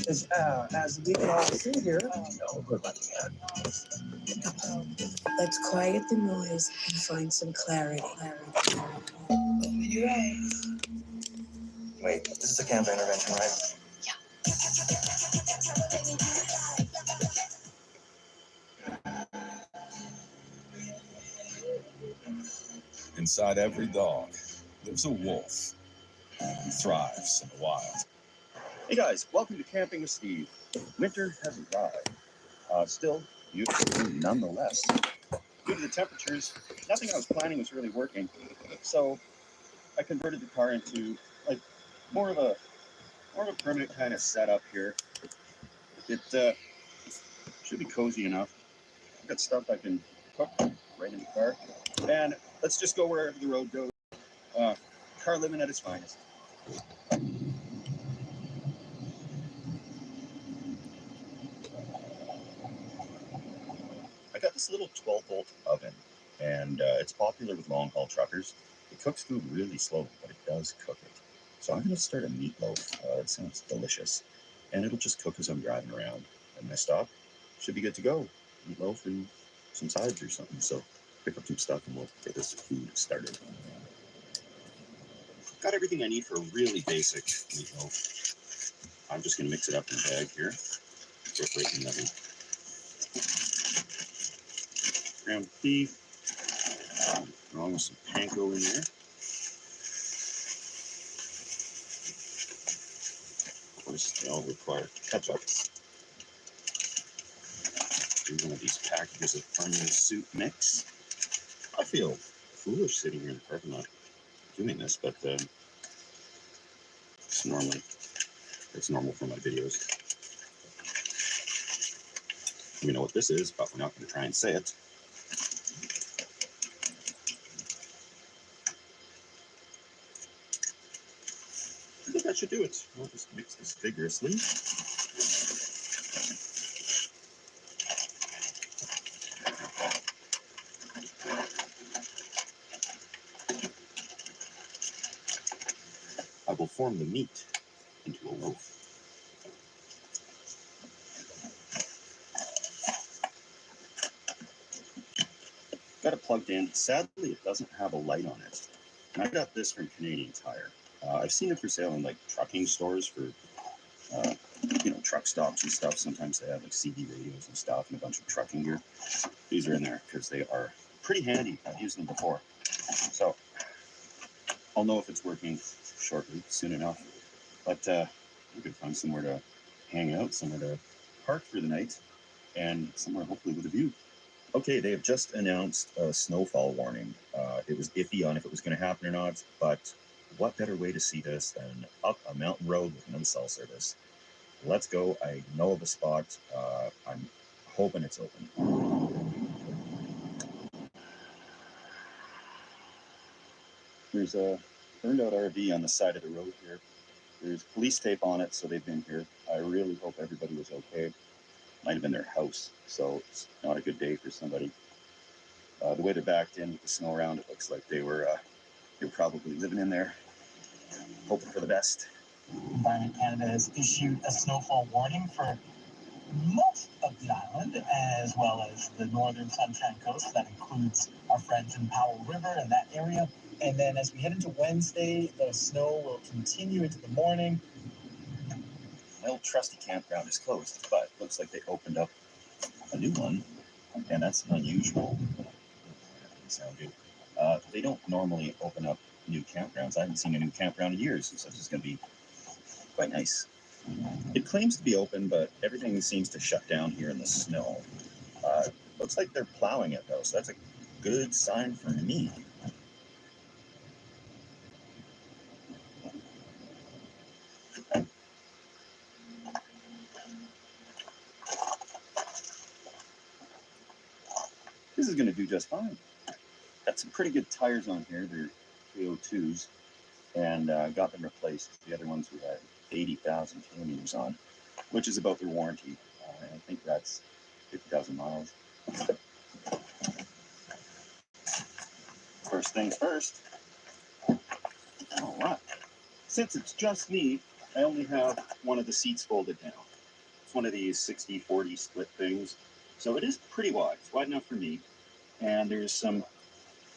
As we can all see here, let's quiet the noise and find some clarity. Open your eyes. Wait, this is a camp intervention, right? Inside every dog lives a wolf who thrives in the wild. Hey guys, welcome to Camping with Steve. Winter hasn't arrived. Still beautiful nonetheless. Due to the temperatures, nothing I was planning was really working. So I converted the car into like more of a permanent kind of setup here. It should be cozy enough. I've got stuff I can cook right in the car. And let's just go wherever the road goes. Car living at its finest. I got this little 12-volt oven, and it's popular with long-haul truckers. It cooks food really slowly, but it does cook it. So I'm going to start a meatloaf. It sounds delicious. And it'll just cook as I'm driving around. And my stop should be good to go. Meatloaf and some sides or something. So pick up some stuff and we'll get this food started. Got everything I need for a really basic meatloaf. I'm just going to mix it up in a bag here. Get right in the oven. Ground beef, along with some panko in there. Of course, they all require ketchup. Do one of these packages of onion soup mix. I feel foolish sitting here in the parking lot doing this, but it's normal for my videos. We know what this is, but we're not going to try and say it. I think that should do it. I'll just mix this vigorously. I will form the meat into a loaf. Got it plugged in. Sadly, it doesn't have a light on it. And I got this from Canadian Tire. I've seen it for sale in like trucking stores for, truck stops and stuff. Sometimes they have like CD radios and stuff and a bunch of trucking gear. These are in there because they are pretty handy. I've used them before. So I'll know if it's working shortly, soon enough. But we could find somewhere to hang out, somewhere to park for the night, and somewhere hopefully with a view. Okay, they have just announced a snowfall warning. It was iffy on if it was going to happen or not, but what better way to see this than up a mountain road with no cell service? Let's go. I know of a spot. I'm hoping it's open. There's a burned out RV on the side of the road here. There's police tape on it, so they've been here. I really hope everybody was okay. Might have been their house, so it's not a good day for somebody. The way they're backed in with the snow around, it looks like they were probably living in there, hoping for the best. Environment Canada has issued a snowfall warning for most of the island, as well as the northern Sunshine Coast. That includes our friends in Powell River and that area. And then as we head into Wednesday, the snow will continue into the morning. My old trusty campground is closed, but looks like they opened up a new one, and that's unusual. Sound good. They don't normally open up new campgrounds. I haven't seen a new campground in years, so this is going to be quite nice. It claims to be open, but everything seems to shut down here in the snow. Looks like they're plowing it, though, so that's a good sign for me. This is going to do just fine. Got some pretty good tires on here. They're KO2s, and got them replaced. The other ones we had 80,000 kilometers on, which is about their warranty. I think that's 50,000 miles. First things first. All right. Since it's just me, I only have one of the seats folded down. one of these 60-40 split things. So it is pretty wide. It's wide enough for me. And there's some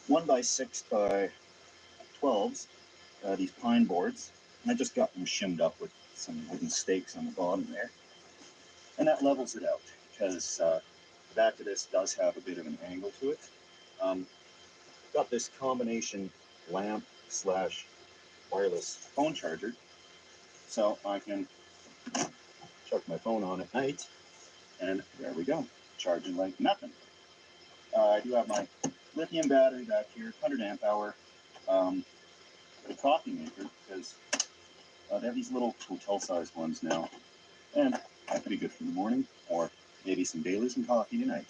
1x6x12s, these pine boards. And I just got them shimmed up with some wooden stakes on the bottom there. And that levels it out because the back of this does have a bit of an angle to it. Got this combination lamp slash wireless phone charger, so I can chuck my phone on at night, and there we go, charging like nothing. I do have my lithium battery back here, 100 amp hour, the coffee maker, because they have these little hotel-sized ones now, and that could be good for the morning, or maybe some Baileys and coffee tonight.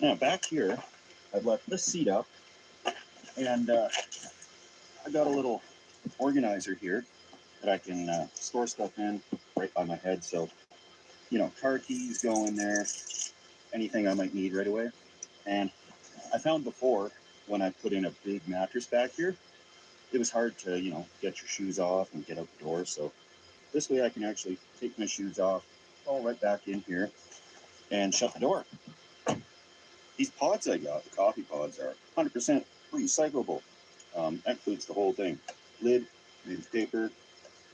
Now back here, I've left this seat up, and I got a little organizer here that I can store stuff in right by my head. So, you know, car keys go in there, anything I might need right away. And I found before when I put in a big mattress back here, it was hard to, you know, get your shoes off and get out the door. So this way I can actually take my shoes off, all right back in here, and shut the door. These pods I got, the coffee pods, are 100% recyclable. That includes the whole thing. Lid made of paper,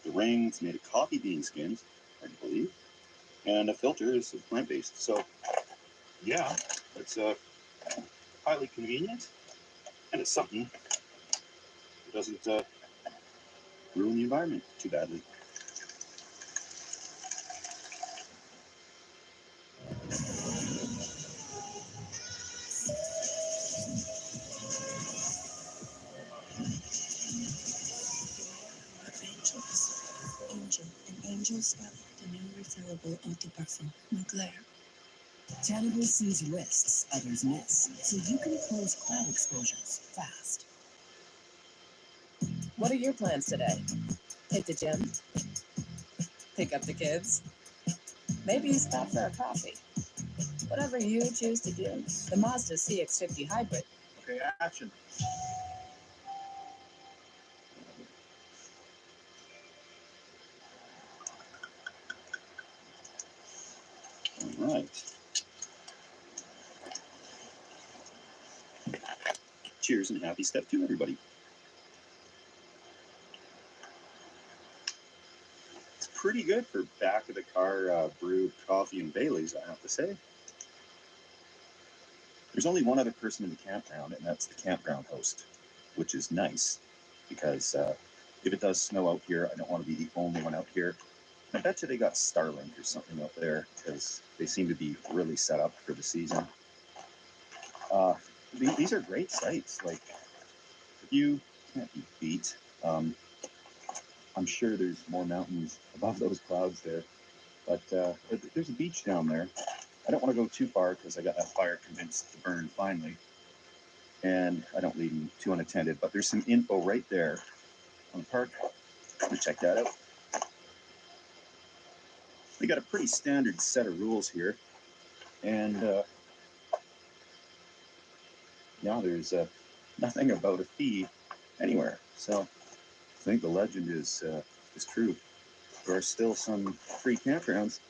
the rings made of coffee bean skins, I believe, and the filter is plant-based. So, yeah, it's highly convenient, and it's something that doesn't ruin the environment too badly. Angel, an angel spell, the new refillable eau de parfum, Mugler. Tanable sees risks others miss, so you can close cloud exposures fast. What are your plans today? Hit the gym? Pick up the kids? Maybe stop for a coffee? Whatever you choose to do, the Mazda CX-50 Hybrid. Okay, action. All right. Cheers and happy step 2, everybody. It's pretty good for back of the car brewed coffee and Baileys, I have to say. There's only one other person in the campground, and that's the campground host, which is nice because if it does snow out here, I don't want to be the only one out here. I bet you they got Starlink or something out there because they seem to be really set up for the season. These are great sights. Like, the view can't be beat. I'm sure there's more mountains above those clouds there, but there's a beach down there. I don't want to go too far because I got that fire convinced to burn finally, and I don't leave them too unattended, but there's some info right there on the park. Let's check that out. We got a pretty standard set of rules here, and now there's nothing about a fee anywhere. So I think the legend is true. There are still some free campgrounds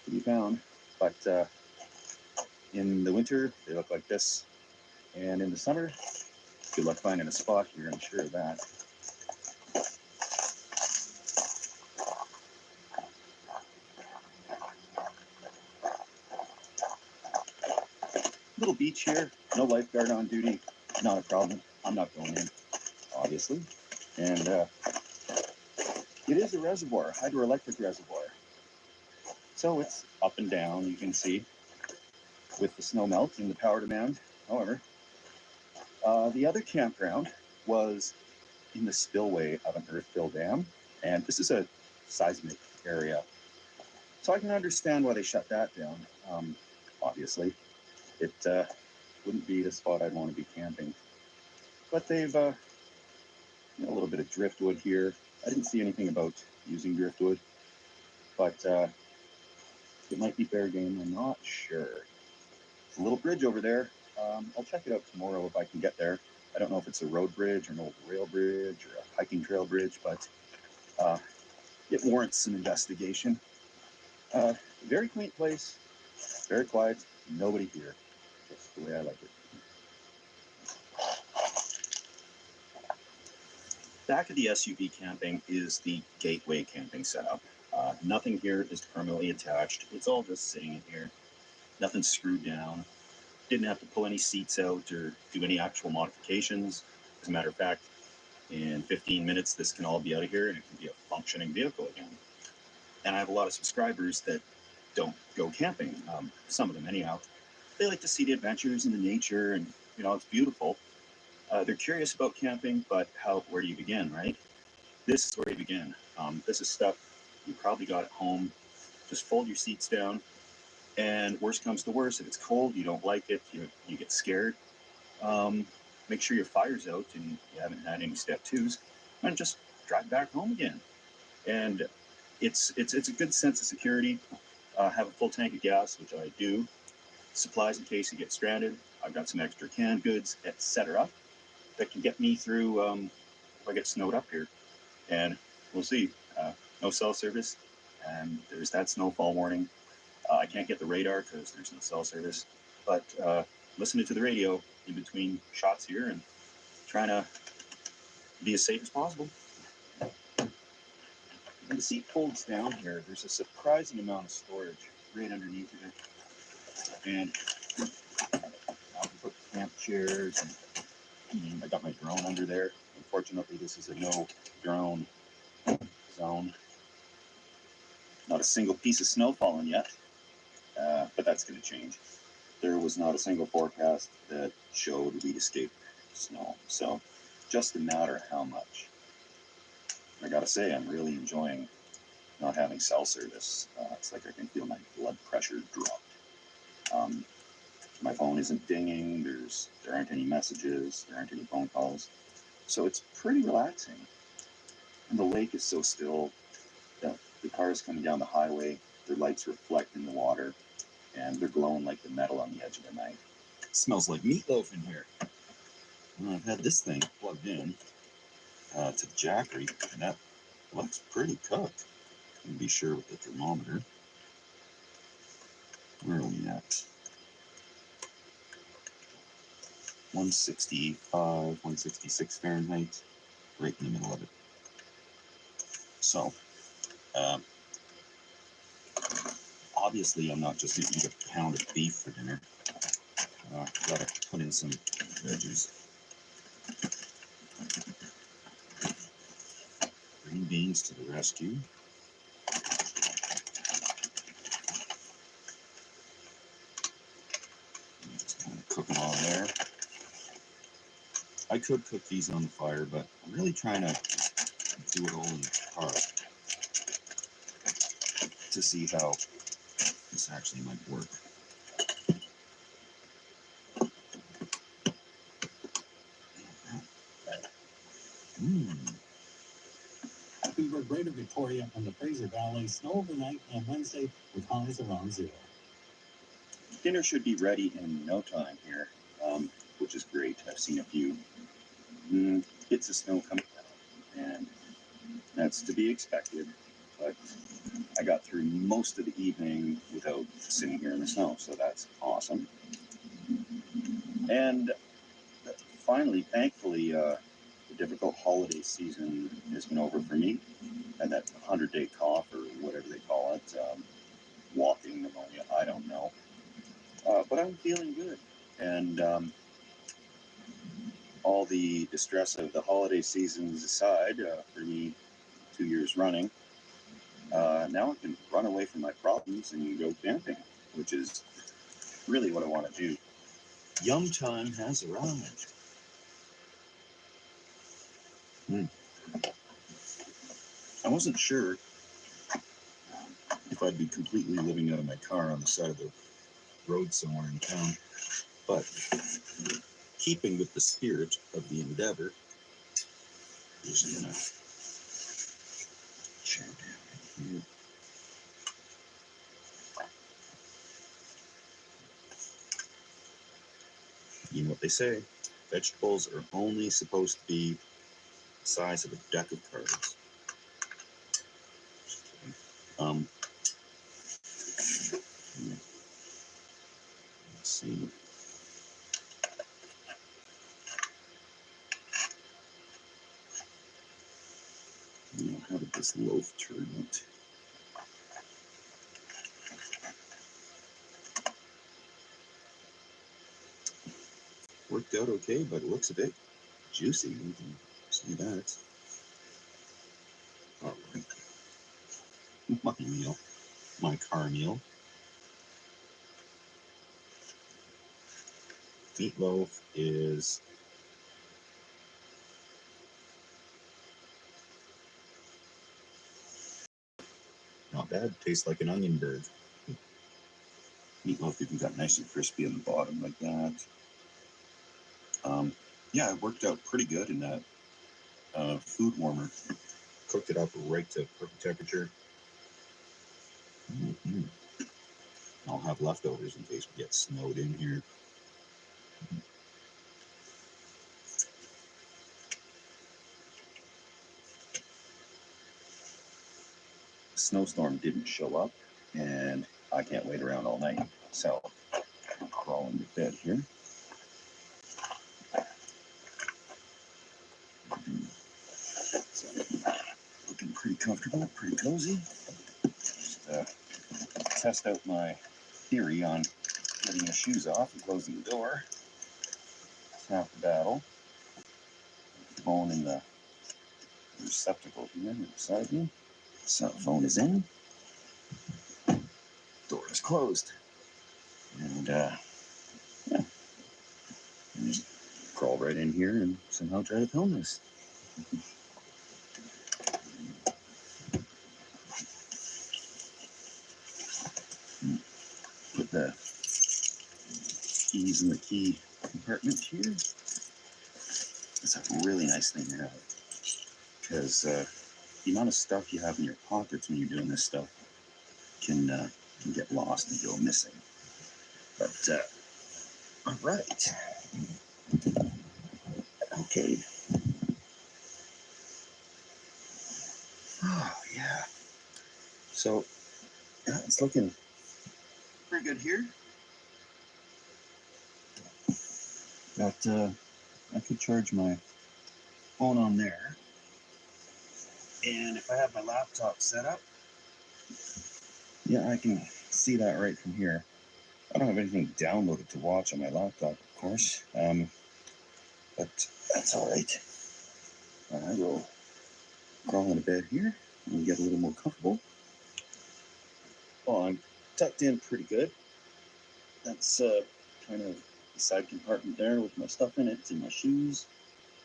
to be found, but in the winter they look like this, and in the summer, good luck finding a spot here, I'm sure of that. Little beach here, no lifeguard on duty, not a problem. I'm not going in, obviously. And it is a reservoir, hydroelectric reservoir. So it's up and down, you can see, with the snow melt and the power demand. However, the other campground was in the spillway of an earth-fill dam, and this is a seismic area. So I can understand why they shut that down. Obviously, it wouldn't be the spot I'd want to be camping. But they've a little bit of driftwood here. I didn't see anything about using driftwood, but it might be fair game. I'm not sure. There's a little bridge over there. I'll check it out tomorrow if I can get there. I don't know if it's a road bridge or an old rail bridge or a hiking trail bridge, but it warrants some investigation. Very quaint place, very quiet, nobody here. That's the way I like it. Back of the SUV camping is the gateway camping setup. Nothing here is permanently attached. It's all just sitting in here. Nothing's screwed down. Didn't have to pull any seats out or do any actual modifications. As a matter of fact, in 15 minutes, this can all be out of here and it can be a functioning vehicle again. And I have a lot of subscribers that don't go camping, some of them anyhow. They like to see the adventures and the nature, and you know, it's beautiful. They're curious about camping, but where do you begin, right? This is where you begin. This is stuff you probably got at home. Just fold your seats down, and worst comes to worst, if it's cold, you don't like it, you get scared, make sure your fire's out and you haven't had any step twos, and just drive back home again. And it's a good sense of security. Have a full tank of gas, which I do. Supplies in case you get stranded. I've got some extra canned goods, etc., that can get me through if I get snowed up here. And we'll see. No cell service, and there's that snowfall warning. I can't get the radar because there's no cell service, but listening to the radio in between shots here and trying to be as safe as possible. When the seat folds down here, there's a surprising amount of storage right underneath of it. And I can put camp chairs, and I got my drone under there. Unfortunately, this is a no drone zone. Not a single piece of snow fallen yet, but that's going to change. There was not a single forecast that showed we'd escape snow, so just a matter of how much. I gotta say, I'm really enjoying not having cell service. It's like I can feel my blood pressure drop. My phone isn't dinging, there aren't any messages, there aren't any phone calls, so it's pretty relaxing. And the lake is so still that the cars coming down the highway, their lights reflect in the water, and they're glowing like the metal on the edge of the night. It smells like meatloaf in here. Well, I've had this thing plugged in to the jackery, and that looks pretty cooked. You can be sure with the thermometer. Where are we at? 165, 166 Fahrenheit, right in the middle of it. So, obviously I'm not just going to eat a pound of beef for dinner. Gotta put in some veggies. Green beans to the rescue. Just kind of cook them on there. I could cook these on the fire, but I'm really trying to do it all in the car to see how this actually might work. Over Greater Victoria and the Fraser Valley, snow overnight on Wednesday with highs around 0. Dinner should be ready in no time here, which is great. I've seen a few bits of snow coming down, and that's to be expected. But I got through most of the evening without sitting here in the snow, so that's awesome. And finally, thankfully, the difficult holiday season has been over for me. And that 100-day cough, or whatever they call it, walking pneumonia, I don't know. But I'm feeling good. And all the distress of the holiday seasons aside, for me, 2 years running, now I can run away from my problems and go camping, which is really what I want to do. Yum time has arrived. I wasn't sure if I'd be completely living out of my car on the side of the road somewhere in town, but keeping with the spirit of the endeavor, I'm just gonna chair down in here. You know what they say, vegetables are only supposed to be the size of a deck of cards. Let's see. How did this loaf turn out? Worked out okay, but it looks a bit juicy. We can say that. All right. My meal. My car meal. Meatloaf is not bad. Tastes like an onion bird. Meatloaf even got nice and crispy on the bottom like that. Yeah, it worked out pretty good in that food warmer. Cooked it up right to perfect temperature. Mm-hmm. I'll have leftovers in case we get snowed in here. The snowstorm didn't show up, and I can't wait around all night. So I'll crawl into bed here. Looking pretty comfortable, pretty cozy. Just test out my theory on getting the shoes off and closing the door. It's half the battle. Phone in the receptacle here beside me. So phone is in. Door is closed. And yeah, just crawl right in here and somehow try to film this. Put the keys in the key compartment here. It's a really nice thing to have, because the amount of stuff you have in your pockets when you're doing this stuff can get lost and go missing. But all right, okay. Oh yeah. So yeah, it's looking pretty good here. Got I could charge my phone on there, and if I have my laptop set up, yeah, I can see that right from here. I don't have anything downloaded to watch on my laptop, of course, but that's all right. I will crawl into bed here and get a little more comfortable. Well, I'm tucked in pretty good. That's kind of the side compartment there with my stuff in it and my shoes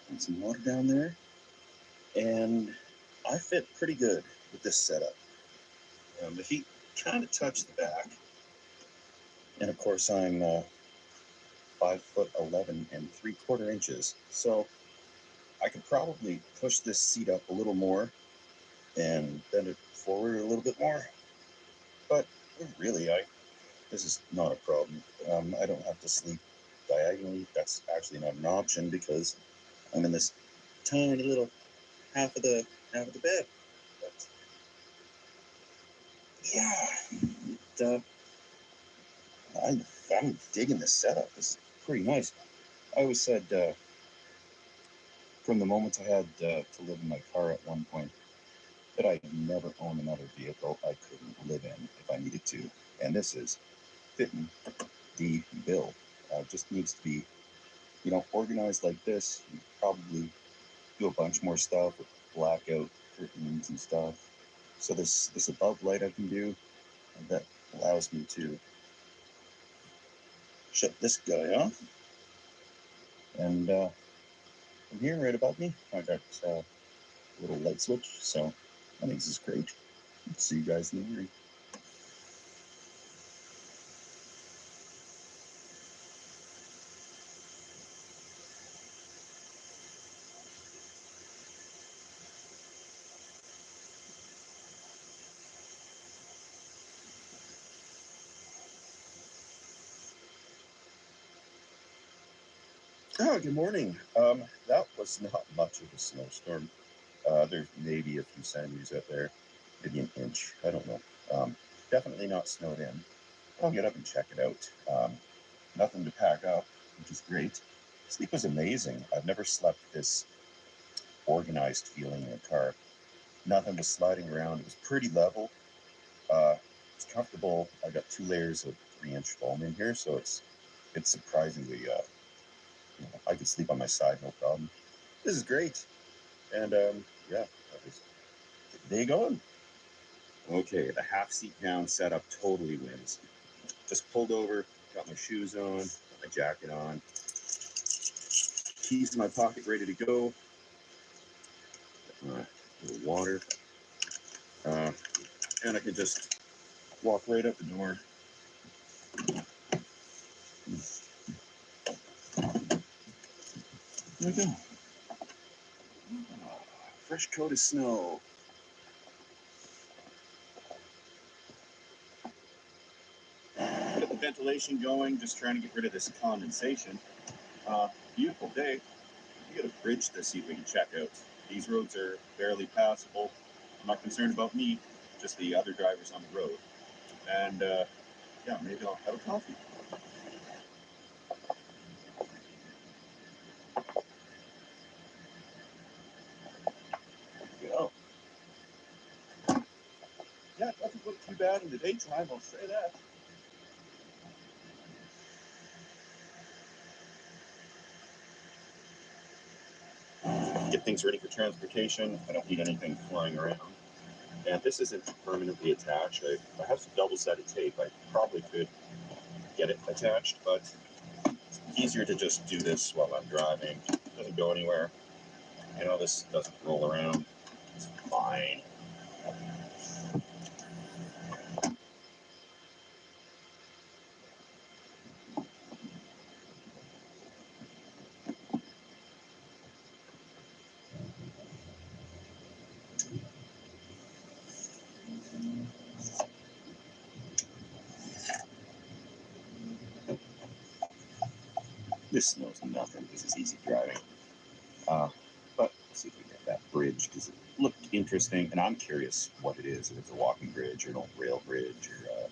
and some water down there. And I fit pretty good with this setup. The feet kind of touch the back. And of course, I'm 5'11" and 3/4 inches. So I could probably push this seat up a little more and bend it forward a little bit more. But really, this is not a problem. I don't have to sleep diagonally. That's actually not an option because I'm in this tiny little half of the bed. But yeah, I'm digging this setup. It's pretty nice. I always said from the moment I had to live in my car at one point that I'd never own another vehicle I couldn't live in if I needed to. And this is fitting the bill. Just needs to be, organized like this. You probably do a bunch more stuff with blackout curtains and stuff. So this above light I can do, and that allows me to shut this guy off. And from here, right above me, I got a little light switch. So I think this is great. See you guys in the morning. Oh, good morning. That was not much of a snowstorm. There's maybe a few centimeters out there. maybe an inch. I don't know. Definitely not snowed in. I'll get up and check it out. Nothing to pack up, which is great. Sleep was amazing. I've never slept this organized feeling in a car. Nothing was sliding around. It was pretty level. It's comfortable. I got 2 layers of 3-inch foam in here, so it's surprisingly. I could sleep on my side, no problem. This is great. And yeah, that was the day going. Okay, the half seat down setup totally wins. Just pulled over, got my shoes on, got my jacket on, keys in my pocket ready to go. A little water. And I can just walk right out the door. There we go. Fresh coat of snow. Get the ventilation going, just trying to get rid of this condensation. Beautiful day. We got a bridge to see if we can check out. These roads are barely passable. I'm not concerned about me, just the other drivers on the road. And yeah, maybe I'll have a coffee. Go. Yeah, it doesn't look too bad in the daytime, I'll say that. Get things ready for transportation. I don't need anything flying around. And this isn't permanently attached. I have some double-sided tape. I probably could get it attached, but it's easier to just do this while I'm driving. It doesn't go anywhere. You know, this doesn't roll around. It's fine. This snows nothing. This is easy driving. But let's see if we can get that bridge, because it looked interesting, and I'm curious what it is. If it's a walking bridge or an old rail bridge or a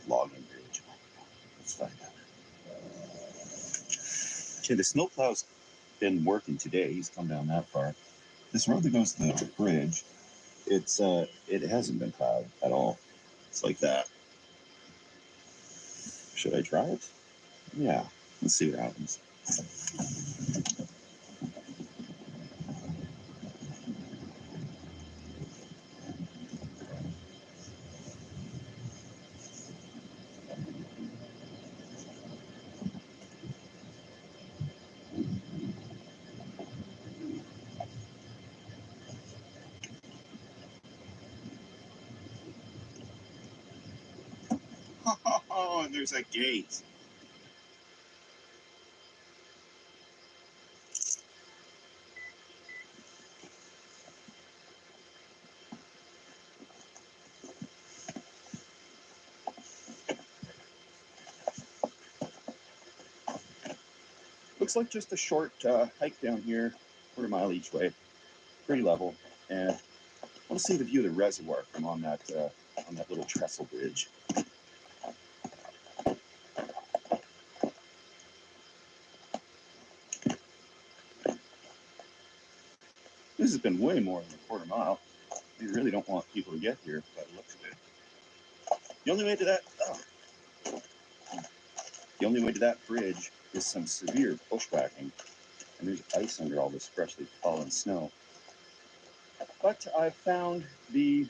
logging bridge. Let's find out. Okay, the snowplow's been working today. He's come down that far. This road that goes to the bridge, it hasn't been plowed at all. It's like that. Should I try it? Yeah, let's see what happens. Oh, and there's a gate. Looks like just a short hike down here, quarter mile each way, pretty level. And I want to see the view of the reservoir from on that little trestle bridge. This has been way more than a quarter mile. You really don't want people to get here by the looks of it. The only way to that bridge is some severe bushwhacking, and there's ice under all this freshly fallen snow. But I've found one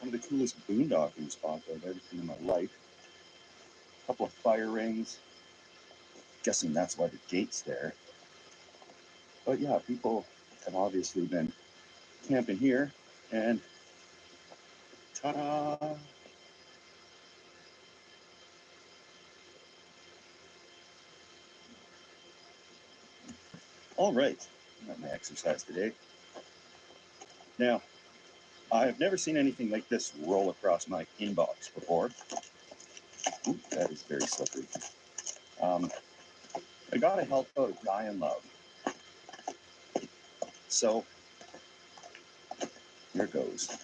of the coolest boondocking spots I've ever seen in my life. A couple of fire rings. Guessing that's why the gate's there. But yeah, people have obviously been camping here, and ta-da! All right, got my exercise today. Now, I've never seen anything like this roll across my inbox before. Ooh, that is very slippery. I gotta help out a guy in love. So, here goes.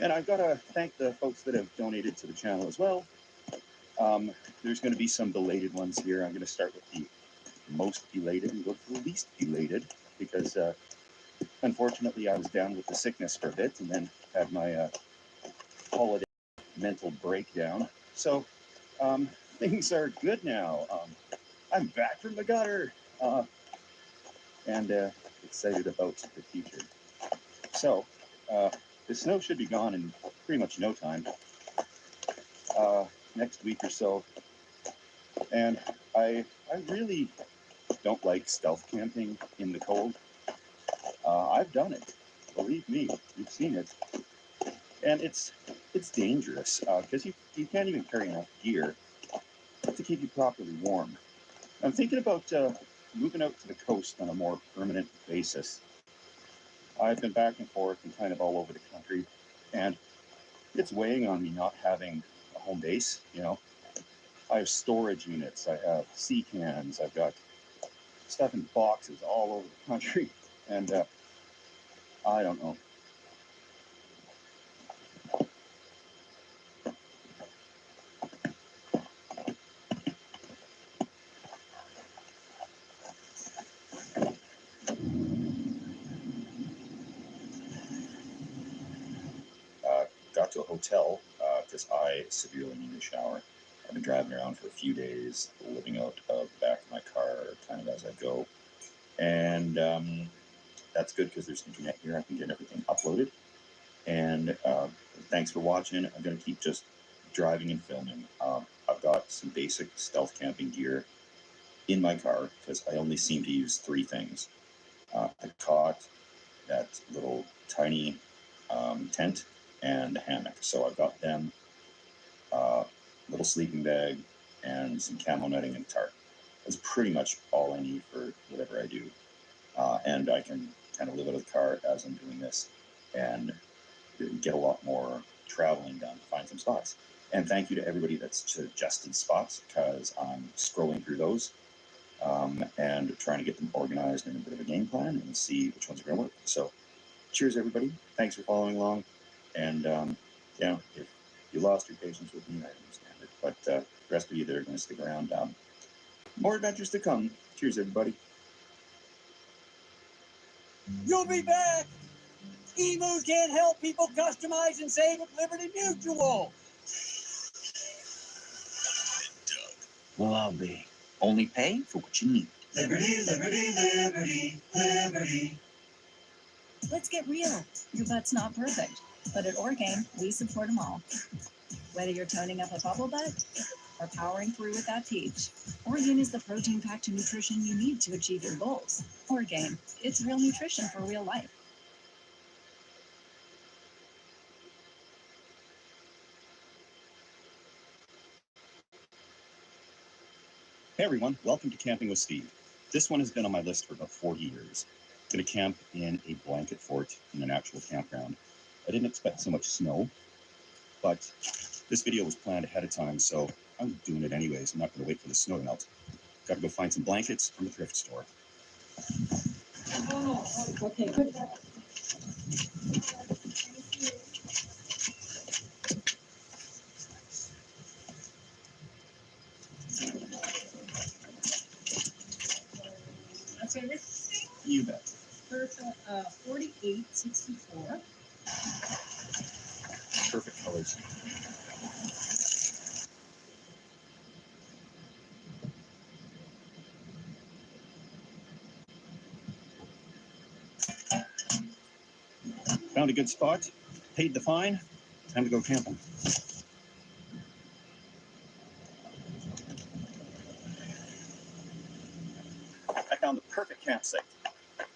And I've got to thank the folks that have donated to the channel as well. There's going to be some belated ones here. I'm going to start with the most belated and go to the least belated because unfortunately I was down with the sickness for a bit and then had my holiday mental breakdown. So things are good now. I'm back from the gutter and excited about the future. So the snow should be gone in pretty much no time, next week or so. And I really don't like stealth camping in the cold. I've done it, believe me, you've seen it. And it's dangerous because you can't even carry enough gear to keep you properly warm. I'm thinking about moving out to the coast on a more permanent basis. I've been back and forth and kind of all over the country, and it's weighing on me not having a home base, you know. I have storage units, I have sea cans, I've got stuff in boxes all over the country, and I don't know. Got to a hotel because I severely need a shower. I've been driving around for a few days, living out of the back of my car kind of as I go. And that's good because there's internet here. I can get everything uploaded. And thanks for watching. I'm going to keep just driving and filming. I've got some basic stealth camping gear in my car because I only seem to use 3 things. A cot, that little tiny tent, and a hammock. So I've got them, little sleeping bag, and some camo netting and tarp. That's pretty much all I need for whatever I do. And I can kind of live out of the car as I'm doing this and get a lot more traveling done, find some spots. And thank you to everybody that's suggested spots because I'm scrolling through those and trying to get them organized in a bit of a game plan and see which ones are going to work. So cheers, everybody. Thanks for following along. And, you know, if you lost your patience with me, I understand it. But the rest of you that are going to stick around, more adventures to come. Cheers, everybody. You'll be back. Emus can't help people customize and save at Liberty Mutual. Well, I'll be. Only pay for what you need. Liberty, liberty, liberty, liberty. Let's get real. Your butt's not perfect, but at Orgain, we support them all. Whether you're toning up a bubble butt or powering through with that peach, Orgain is the protein-packed nutrition you need to achieve your goals. Orgain, it's real nutrition for real life. Hey everyone, welcome to Camping with Steve. This one has been on my list for about 40 years. I'm going to camp in a blanket fort in an actual campground. I didn't expect so much snow, but this video was planned ahead of time, so I'm doing it anyways. I'm not going to wait for the snow to melt. Got to go find some blankets from the thrift store. Oh, okay, good. That's everything. You bet. Perfect. 4864. Perfect colors. Found a good spot, paid the fine, time to go camping. I found the perfect campsite.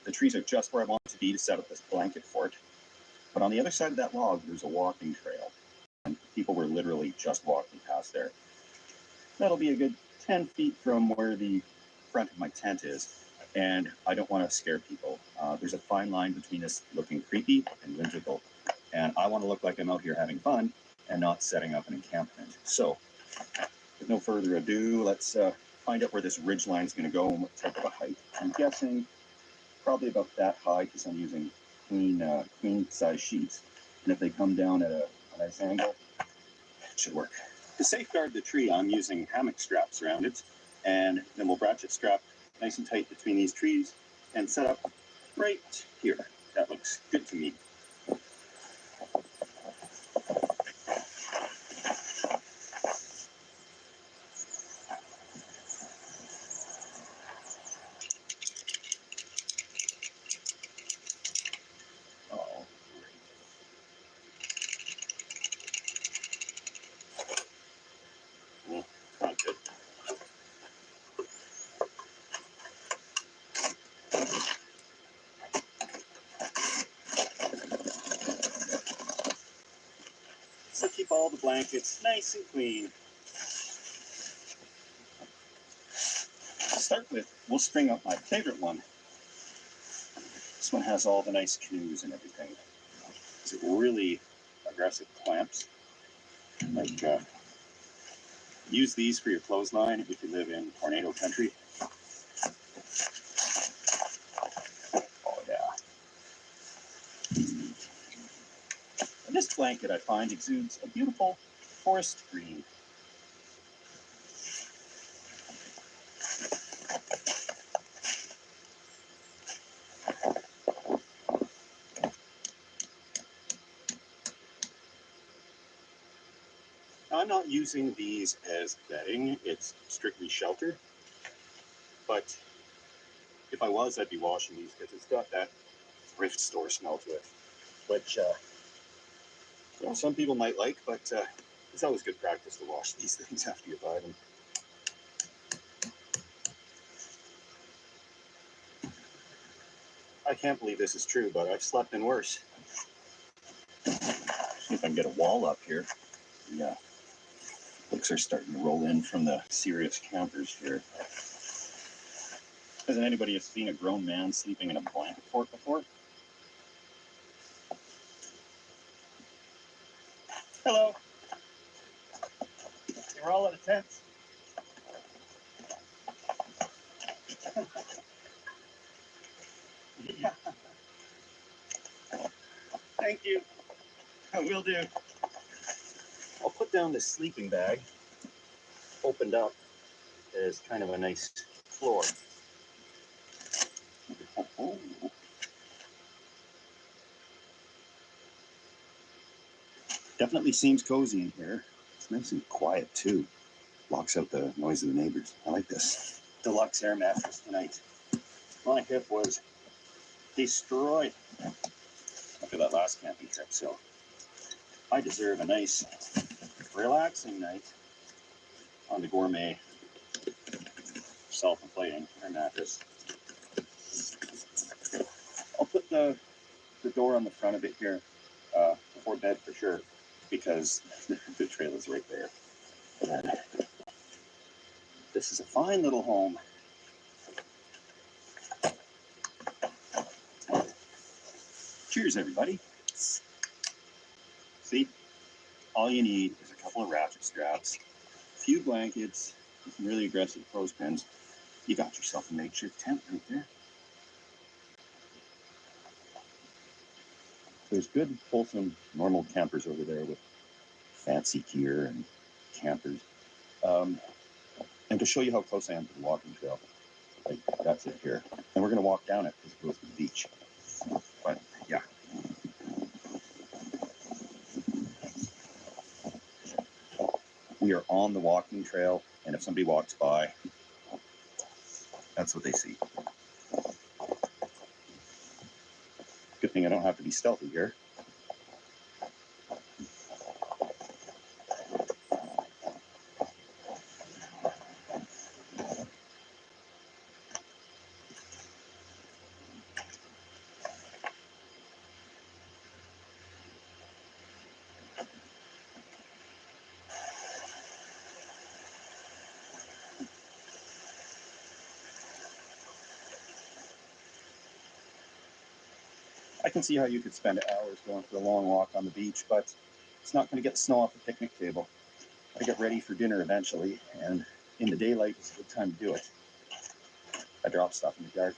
The trees are just where I want it to be to set up this blanket fort. But on the other side of that log, there's a walking trail. And people were literally just walking past there. That'll be a good 10 feet from where the front of my tent is. And I don't want to scare people. There's a fine line between this looking creepy and whimsical. And I want to look like I'm out here having fun and not setting up an encampment. So, with no further ado, let's find out where this ridge line is going to go and what type of a height. I'm guessing probably about that high because I'm using queen size sheets. And if they come down at a nice angle, it should work. To safeguard the tree, I'm using hammock straps around it, and then we'll ratchet strap nice and tight between these trees and set up right here. That looks good to me. Oh, great. Not good. So keep all the blankets nice and clean. To start with, we'll string up my favorite one. This one has all the nice canoes and everything. It's really aggressive clamps. Like, use these for your clothesline if you live in tornado country. Oh yeah. And this blanket, I find, exudes a beautiful forest green. I'm not using these as bedding, it's strictly shelter. But if I was, I'd be washing these because it's got that thrift store smell to it, which some people might like, but it's always good practice to wash these things after you buy them. I can't believe this is true, but I've slept in worse. See if I can get a wall up here. Yeah. Books are starting to roll in from the serious campers here. Hasn't anybody seen a grown man sleeping in a blanket fort before? Hello. You're all in a tent. Yeah. Thank you. Will do. I'll put down this sleeping bag, opened up as kind of a nice floor. Definitely seems cozy in here. It's nice and quiet too. Blocks out the noise of the neighbors. I like this. Deluxe air mattress tonight. My hip was destroyed after that last camping trip, so I deserve a nice, relaxing night on the gourmet, self-inflating air mattress. I'll put the door on the front of it here before bed for sure, because the trail is right there. And this is a fine little home. Cheers, everybody. See, all you need is a couple of ratchet straps, a few blankets, and some really aggressive clothespins. You got yourself a makeshift tent right there. There's good, wholesome, normal campers over there with fancy gear and campers. And to show you how close I am to the walking trail, like that's it here. And we're going to walk down it because it goes to the beach. But yeah. We are on the walking trail, and if somebody walks by, that's what they see. Good thing I don't have to be stealthy here. I can see how you could spend hours going for a long walk on the beach, but it's not going to get the snow off the picnic table. I get ready for dinner eventually, and in the daylight, it's a good time to do it. I drop stuff in the dark.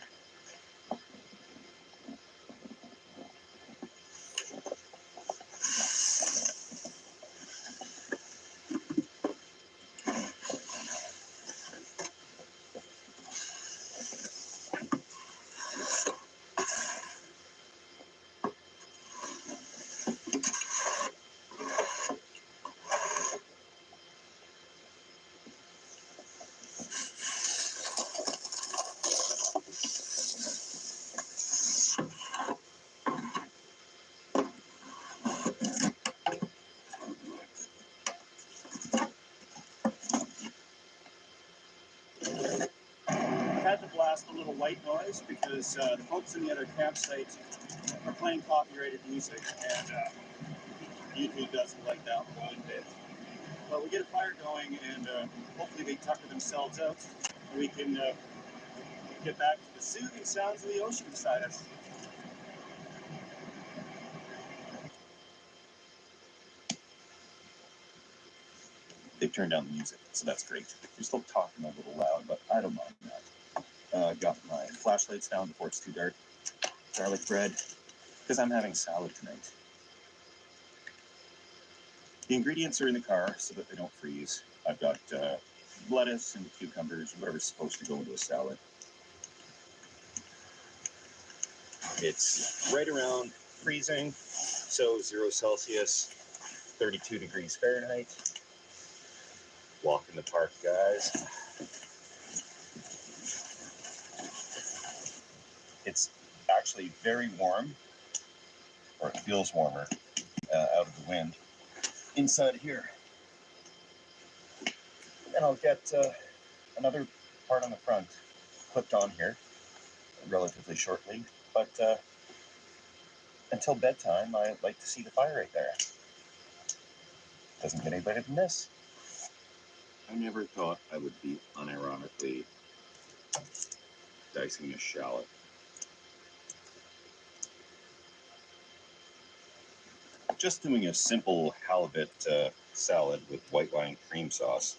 Had to blast a little white noise because the folks in the other campsite are playing copyrighted music, and YouTube doesn't like that one bit. But we get a fire going, and hopefully they tucker themselves out, and we can get back to the soothing sounds of the ocean beside us. They've turned down the music, so that's great. They're still talking a little loud, but I don't mind that. Got my flashlights down before it's too dark. Garlic bread, because I'm having salad tonight. The ingredients are in the car so that they don't freeze. I've got lettuce and cucumbers, whatever's supposed to go into a salad. It's right around freezing, so 0 Celsius, 32 degrees Fahrenheit. Walk in the park, guys. It's actually very warm, or it feels warmer out of the wind inside here. And I'll get another part on the front clipped on here relatively shortly, but until bedtime, I like to see the fire right there. Doesn't get any better than this. I never thought I would be unironically dicing a shallot. Just doing a simple halibut salad with white wine cream sauce.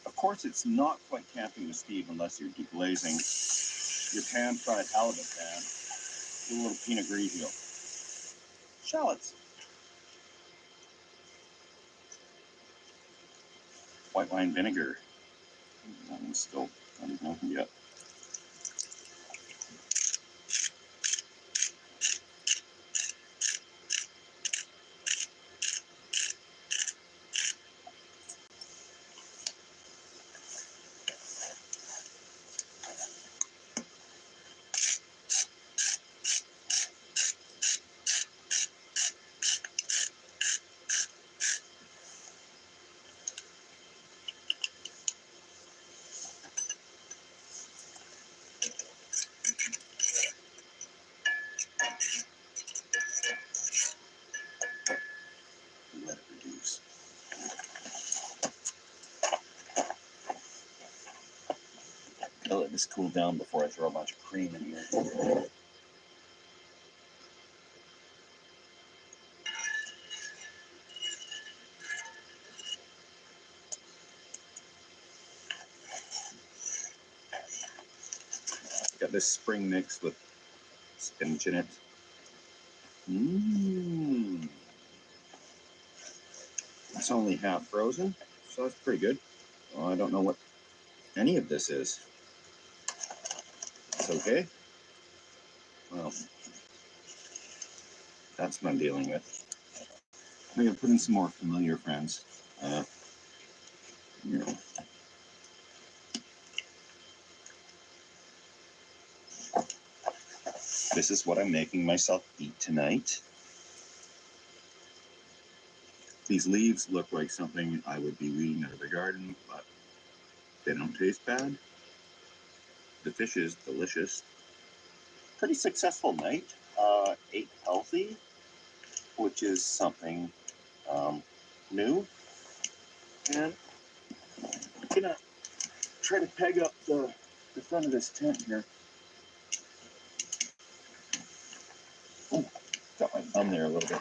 Of course, it's not quite camping with Steve unless you're deglazing your pan-fried halibut pan with a little Pinot Grigio. Shallots. White wine vinegar. That one's still not even open yet. Let it reduce. I'll let this cool down before I throw a bunch of cream in here. Got this spring mix with spinach in it. Mmm. It's only half frozen, so that's pretty good. Well, I don't know what any of this is. It's okay. Well, that's what I'm dealing with. I'm gonna put in some more familiar friends. You know. This is what I'm making myself eat tonight. These leaves look like something I would be weeding out of the garden, but they don't taste bad. The fish is delicious. pretty successful night. Ate healthy, which is something new. And I'm gonna try to peg up the front of this tent here. Oh, got my thumb there a little bit.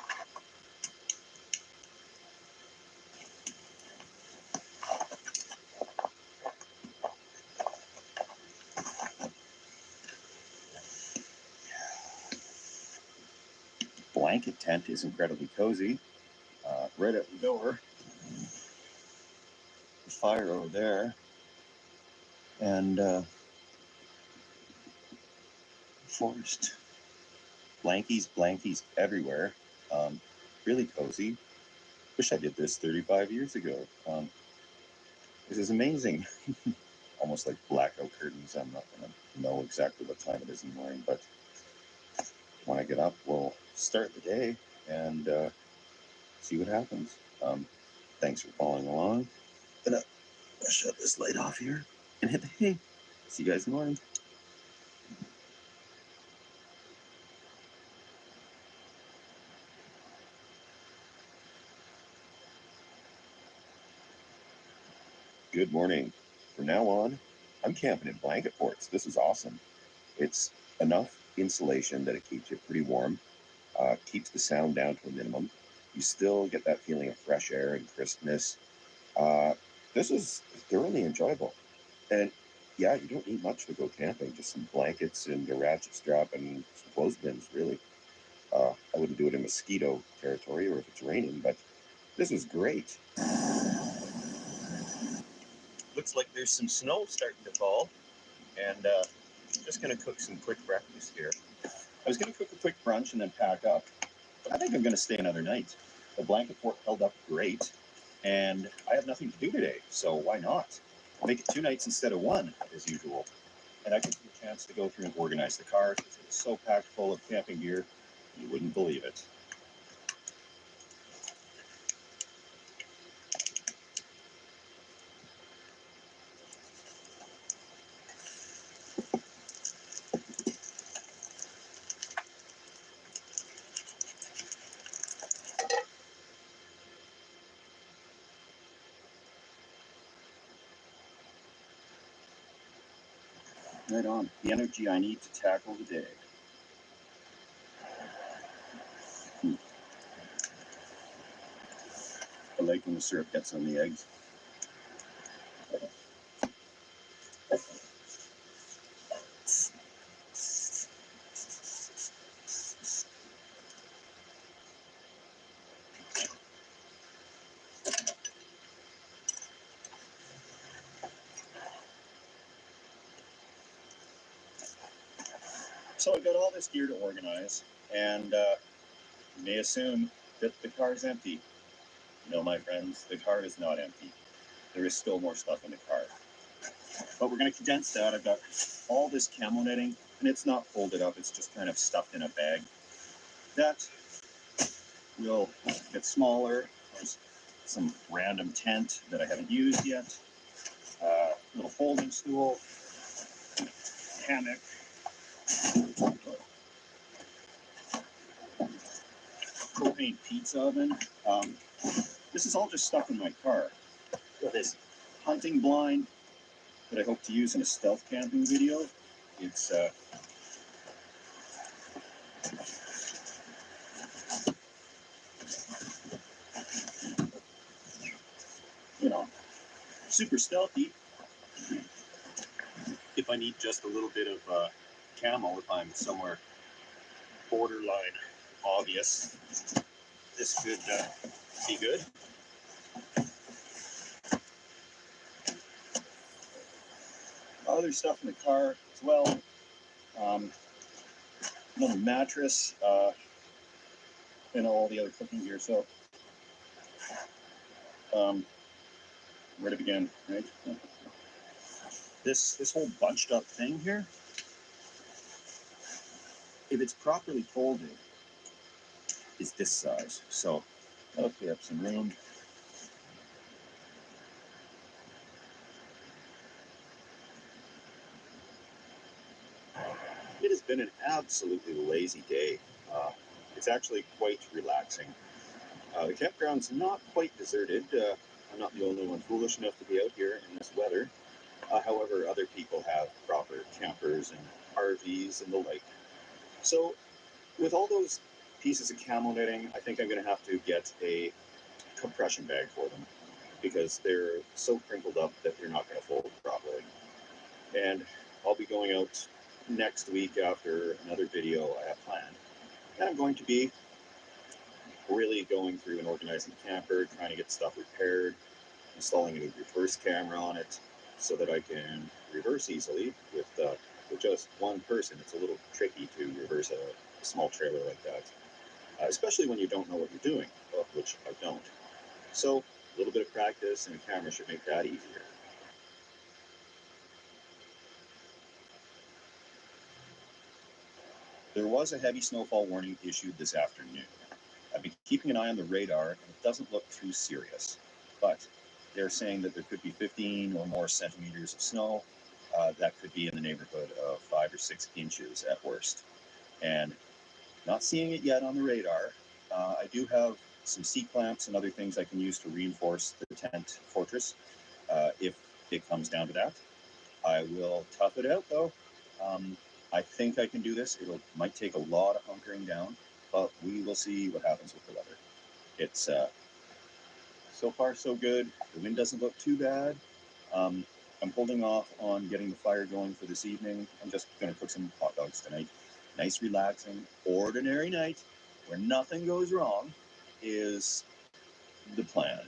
Blanket tent is incredibly cozy. Right at the door, the fire over there, and forest. Blankies everywhere. Really cozy. Wish I did this 35 years ago. This is amazing. Almost like blackout curtains. I'm not going to know exactly what time it is in the morning, but when I get up, we'll start the day and see what happens. Thanks for following along. Gonna shut this light off here and hit the hay. See you guys in the morning. Good morning. From now on, I'm camping in blanket forts. This is awesome. It's enough insulation that it keeps you pretty warm, keeps the sound down to a minimum. You still get that feeling of fresh air and crispness. This is thoroughly enjoyable. And yeah, you don't need much to go camping, just some blankets and a ratchet strap and some clothespins, really. I wouldn't do it in mosquito territory or if it's raining, but this is great. Looks like there's some snow starting to fall, and just gonna cook some quick breakfast here. I was gonna cook a quick brunch and then pack up, but I think I'm gonna stay another night. The blanket fort held up great, and I have nothing to do today, so why not? I'll make it 2 nights instead of 1, as usual. And I get a chance to go through and organize the car because it was so packed full of camping gear, you wouldn't believe it. Right on. The energy I need to tackle the day. I like when the syrup gets on the eggs. So I've got all this gear to organize, and you may assume that the car's empty. No, my friends, the car is not empty. There is still more stuff in the car. But we're going to condense that. I've got all this camo netting, and it's not folded up. It's just kind of stuffed in a bag. That will get smaller. There's some random tent that I haven't used yet. Little folding stool, hammock, propane pizza oven. This is all just stuff in my car. Got this hunting blind that I hope to use in a stealth camping video. It's super stealthy. If I need just a little bit of camo, if I'm somewhere borderline obvious, this could be good. Other stuff in the car as well. Another mattress, and all the other cooking gear. So, where to begin, right? This whole bunched up thing here, if it's properly folded, is this size. So that'll clear up some room. It is been an absolutely lazy day. It's actually quite relaxing. The campground's not quite deserted. I'm not the only one foolish enough to be out here in this weather. However, other people have proper campers and RVs and the like. So, with all those pieces of camo knitting, I think I'm going to have to get a compression bag for them because they're so crinkled up that they're not going to fold properly. And I'll be going out next week after another video I have planned. And I'm going to be really going through and organizing the camper, trying to get stuff repaired, installing a new reverse camera on it so that I can reverse easily. With just one person, it's a little tricky to reverse a small trailer like that, especially when you don't know what you're doing, which I don't. So a little bit of practice and a camera should make that easier. There was a heavy snowfall warning issued this afternoon. I've been keeping an eye on the radar, and it doesn't look too serious. But they're saying that there could be 15 or more centimeters of snow. That could be in the neighborhood of 5 or 6 inches at worst. And not seeing it yet on the radar. I do have some C-clamps and other things I can use to reinforce the tent fortress if it comes down to that. I will tough it out, though. I think I can do this. Might take a lot of hunkering down, but we will see what happens with the weather. It's so far so good. The wind doesn't look too bad. I'm holding off on getting the fire going for this evening. I'm just going to cook some hot dogs tonight. Nice, relaxing, ordinary night where nothing goes wrong is the plan.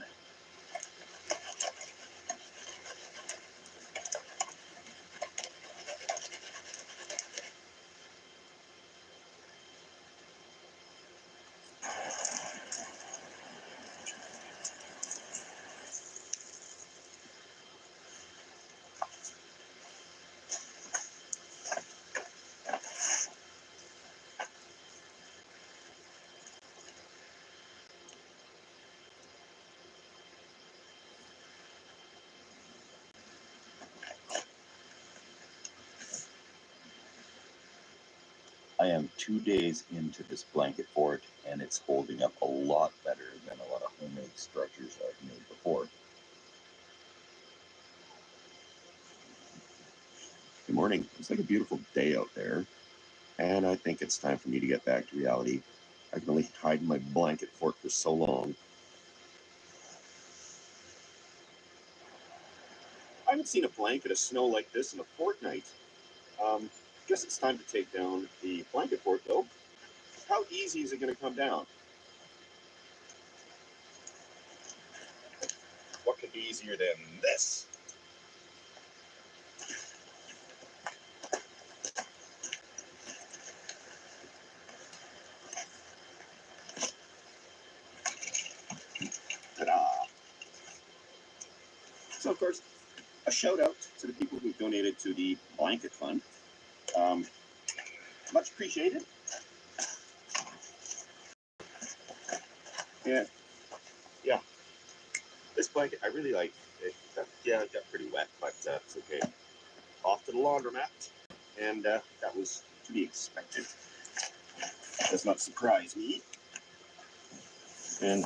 I am 2 days into this blanket fort, and it's holding up a lot better than a lot of homemade structures I've made before. Good morning. It's like a beautiful day out there, and I think it's time for me to get back to reality. I can only hide in my blanket fort for so long. I haven't seen a blanket of snow like this in a fortnight. Guess it's time to take down the blanket fort, though. How easy is it going to come down? What could be easier than this? Ta-da! So, of course, a shout out to the people who donated to the blanket fund. Much appreciated. And yeah, this blanket I really like. Yeah, it got pretty wet, but it's okay. Off to the laundromat, and that was to be expected. Does not surprise me. And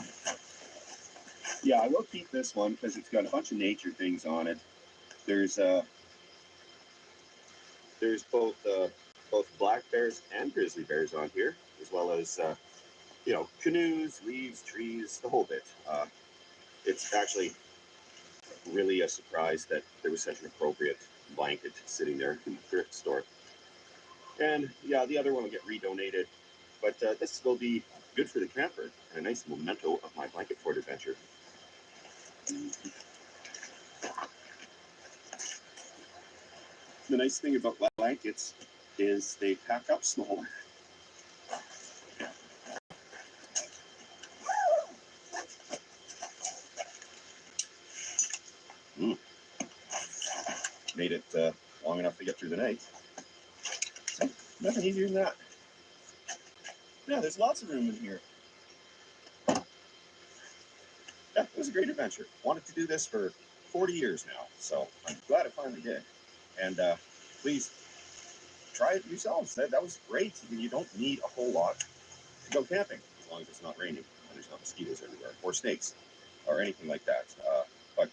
yeah, I will keep this one because it's got a bunch of nature things on it. There's both black bears and grizzly bears on here, as well as canoes, leaves, trees, the whole bit. It's actually really a surprise that there was such an appropriate blanket sitting there in the thrift store. And yeah, the other one will get redonated, but this will be good for the camper and a nice memento of my blanket fort adventure. The nice thing about blankets is they pack up smaller. Made it long enough to get through the night. So, nothing easier than that. Yeah, there's lots of room in here. Yeah, it was a great adventure. Wanted to do this for 40 years now, so I'm glad I finally did. And please try it yourselves. That was great. You don't need a whole lot to go camping, as long as it's not raining and there's not mosquitoes everywhere, or snakes, or anything like that. But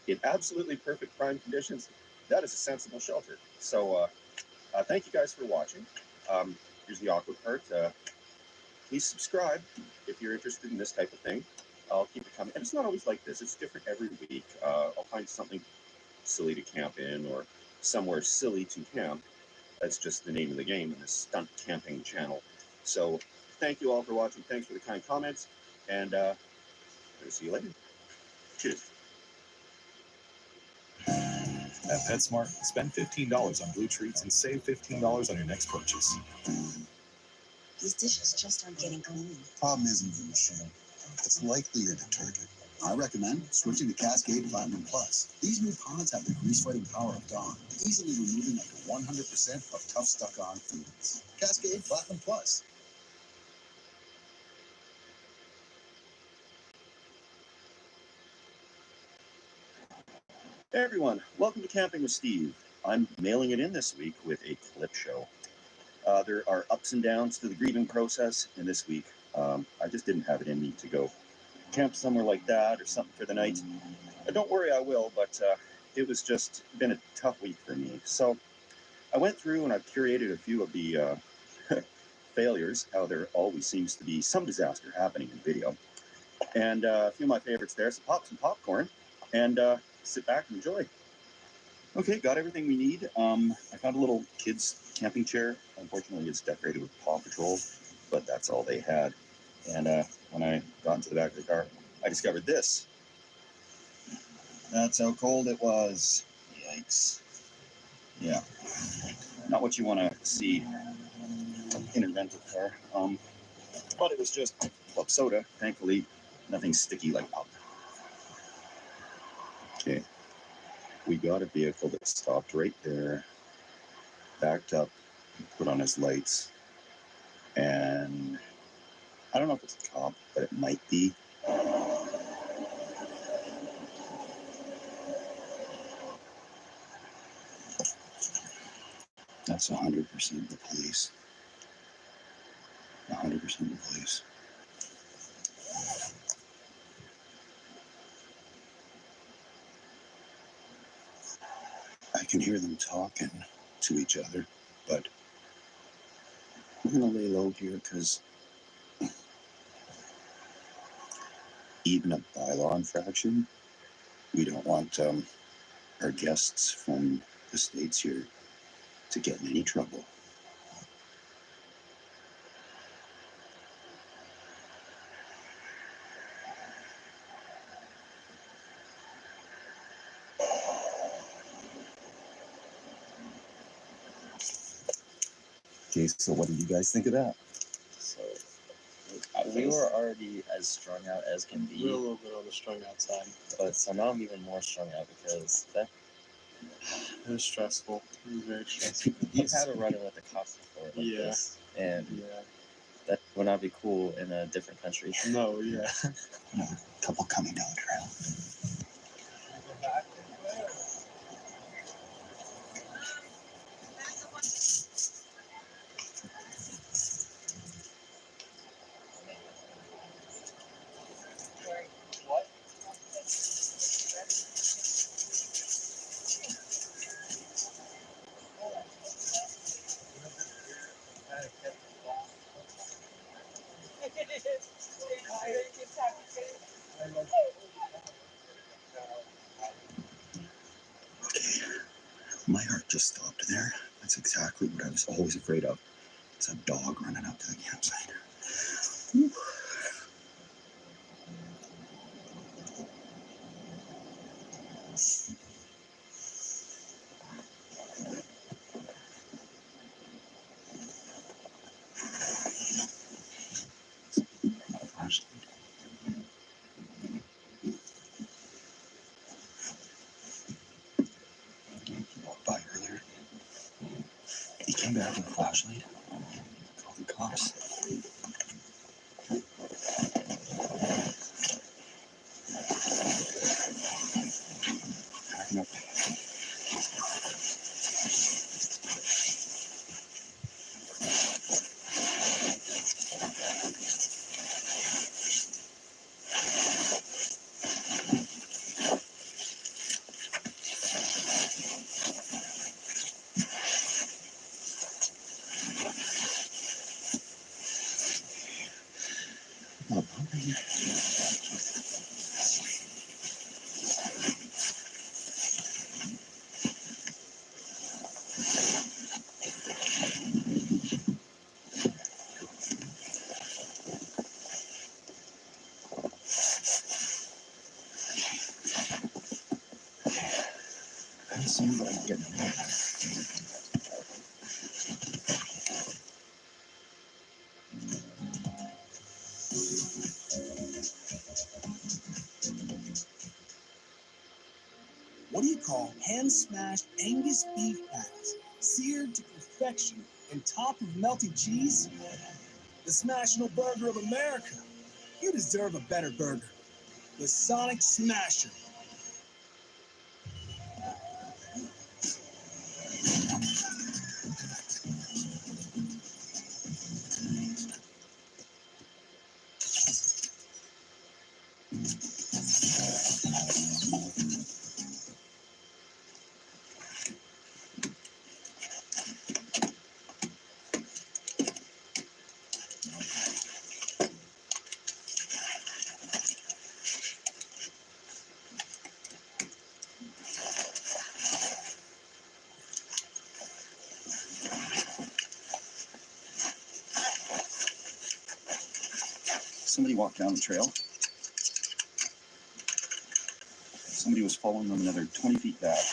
in absolutely perfect prime conditions, that is a sensible shelter. So thank you guys for watching. Here's the awkward part. Please subscribe if you're interested in this type of thing. I'll keep it coming. And it's not always like this. It's different every week. I'll find something silly to camp in, or somewhere silly to camp. That's just the name of the game in this stunt camping channel. So thank you all for watching. Thanks for the kind comments. And I'll see you later. Cheers. At PetSmart, spend $15 on Blue Treats and save $15 on your next purchase. These dishes just aren't getting clean. Problem isn't the machine. It's likely your detergent. I recommend switching to Cascade Platinum Plus. These new pods have the grease-fighting power of Dawn, easily removing up to 100% of tough stuck-on foods. Cascade Platinum Plus. Hey everyone, welcome to Camping with Steve. I'm mailing it in this week with a clip show. There are ups and downs to the grieving process, and this week I just didn't have it in me to go camp somewhere like that or something for the night. Don't worry, I will, but it was just been a tough week for me. So I went through and I've curated a few of the failures, how there always seems to be some disaster happening in video. And a few of my favorites there, so pop some popcorn and sit back and enjoy. Okay, got everything we need. I found a little kids camping chair. Unfortunately, it's decorated with Paw Patrol, but that's all they had. And when I got into the back of the car, I discovered this. That's how cold it was. Yikes. Yeah, not what you want to see in a rental car. But it was just club soda. Thankfully, nothing sticky like pop. Okay, we got a vehicle that stopped right there, backed up, put on his lights, and I don't know if it's a cop, but it might be. That's 100% the police. 100% the police. I can hear them talking to each other, but we're gonna lay low here because even a bylaw infraction, we don't want our guests from the States here to get in any trouble. Okay, so what did you guys think of that? So we were already as strung out as can be. We're a little bit on the strung out side. But so now I'm even more strung out because that It was stressful. It was very stressful. you've had a run-in with the cops before like Yeah. this, and Yeah. that would not be cool in a different country. No, yeah. Couple coming down the trail. My heart just stopped there. That's exactly what I was always afraid of. It's a dog running up to the campsite. Whew. He walked by earlier. He came back with a flashlight. Called the cops. Backing up. Somebody getting What do you call hand-smashed Angus beef patties, seared to perfection and topped with melted cheese? The Smashable Burger of America. You deserve a better burger. The Sonic Smasher. Somebody walked down the trail. Somebody was following them another 20 feet back.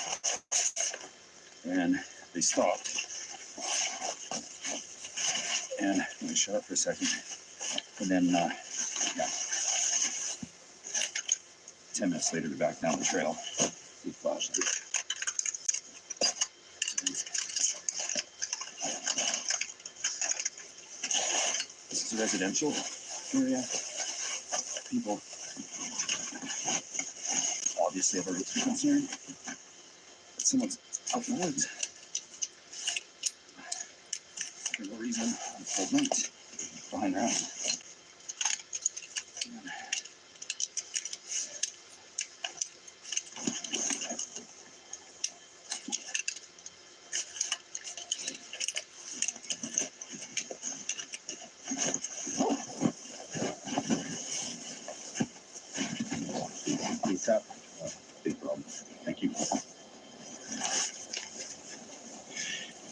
And they stopped. And they shut up for a second. And then, 10 minutes later, they're back down the trail. They flashed it. This is a residential area. People obviously have a real concern. But someone's out in the woods. For no reason, on a cold night, behind their house. Tap. Big problem. Thank you.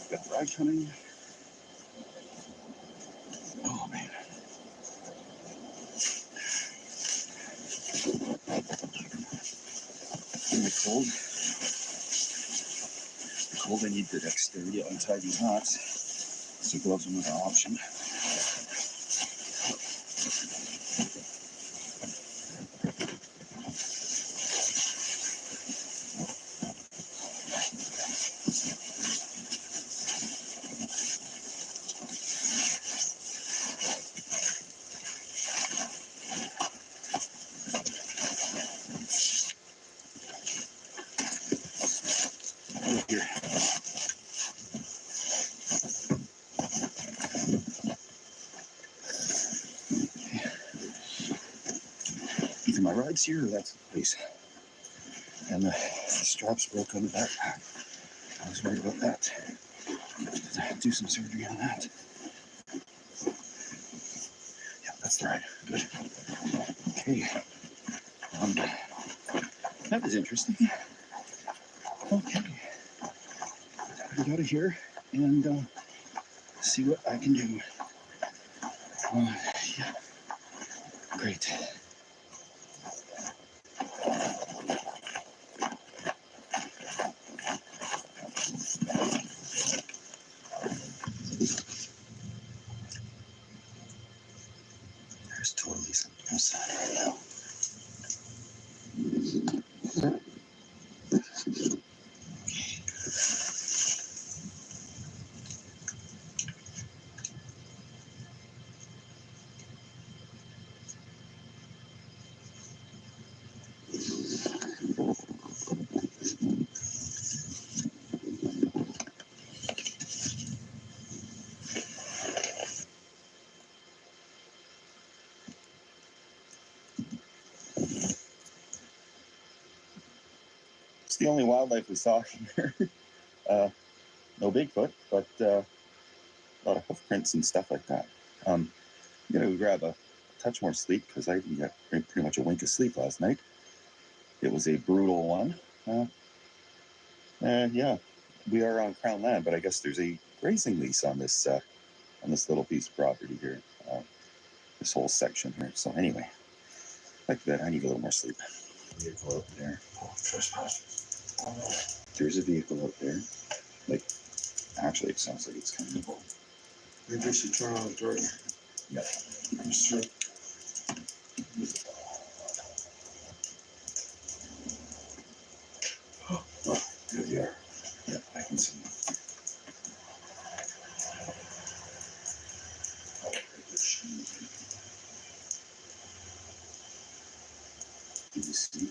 Got the ride coming. Oh man. In the cold. I need the dexterity to untie these knots. So gloves are another option. Here. Either my ride's here or that's the place. And the straps broke on the backpack. I was worried about that. Do some surgery on that. Yeah, that's the ride. Good. Okay. That was interesting. Okay. Get out of here and see what I can do. Yeah. Great. There's totally something else. It's the only wildlife we saw here. No Bigfoot, but a lot of hoof prints and stuff like that. I'm gonna grab a touch more sleep because I got pretty much a wink of sleep last night. It was a brutal one. Yeah, we are on Crown land, but I guess there's a grazing lease on this little piece of property here, this whole section here. So anyway, like that, I need a little more sleep. Vehicle out there. Trespassers. There's a vehicle out there. Like, actually, it sounds like it's coming. Maybe we should turn on the door. Yeah. I'm sure. Oh, good here. Yeah, I can see. Did you see?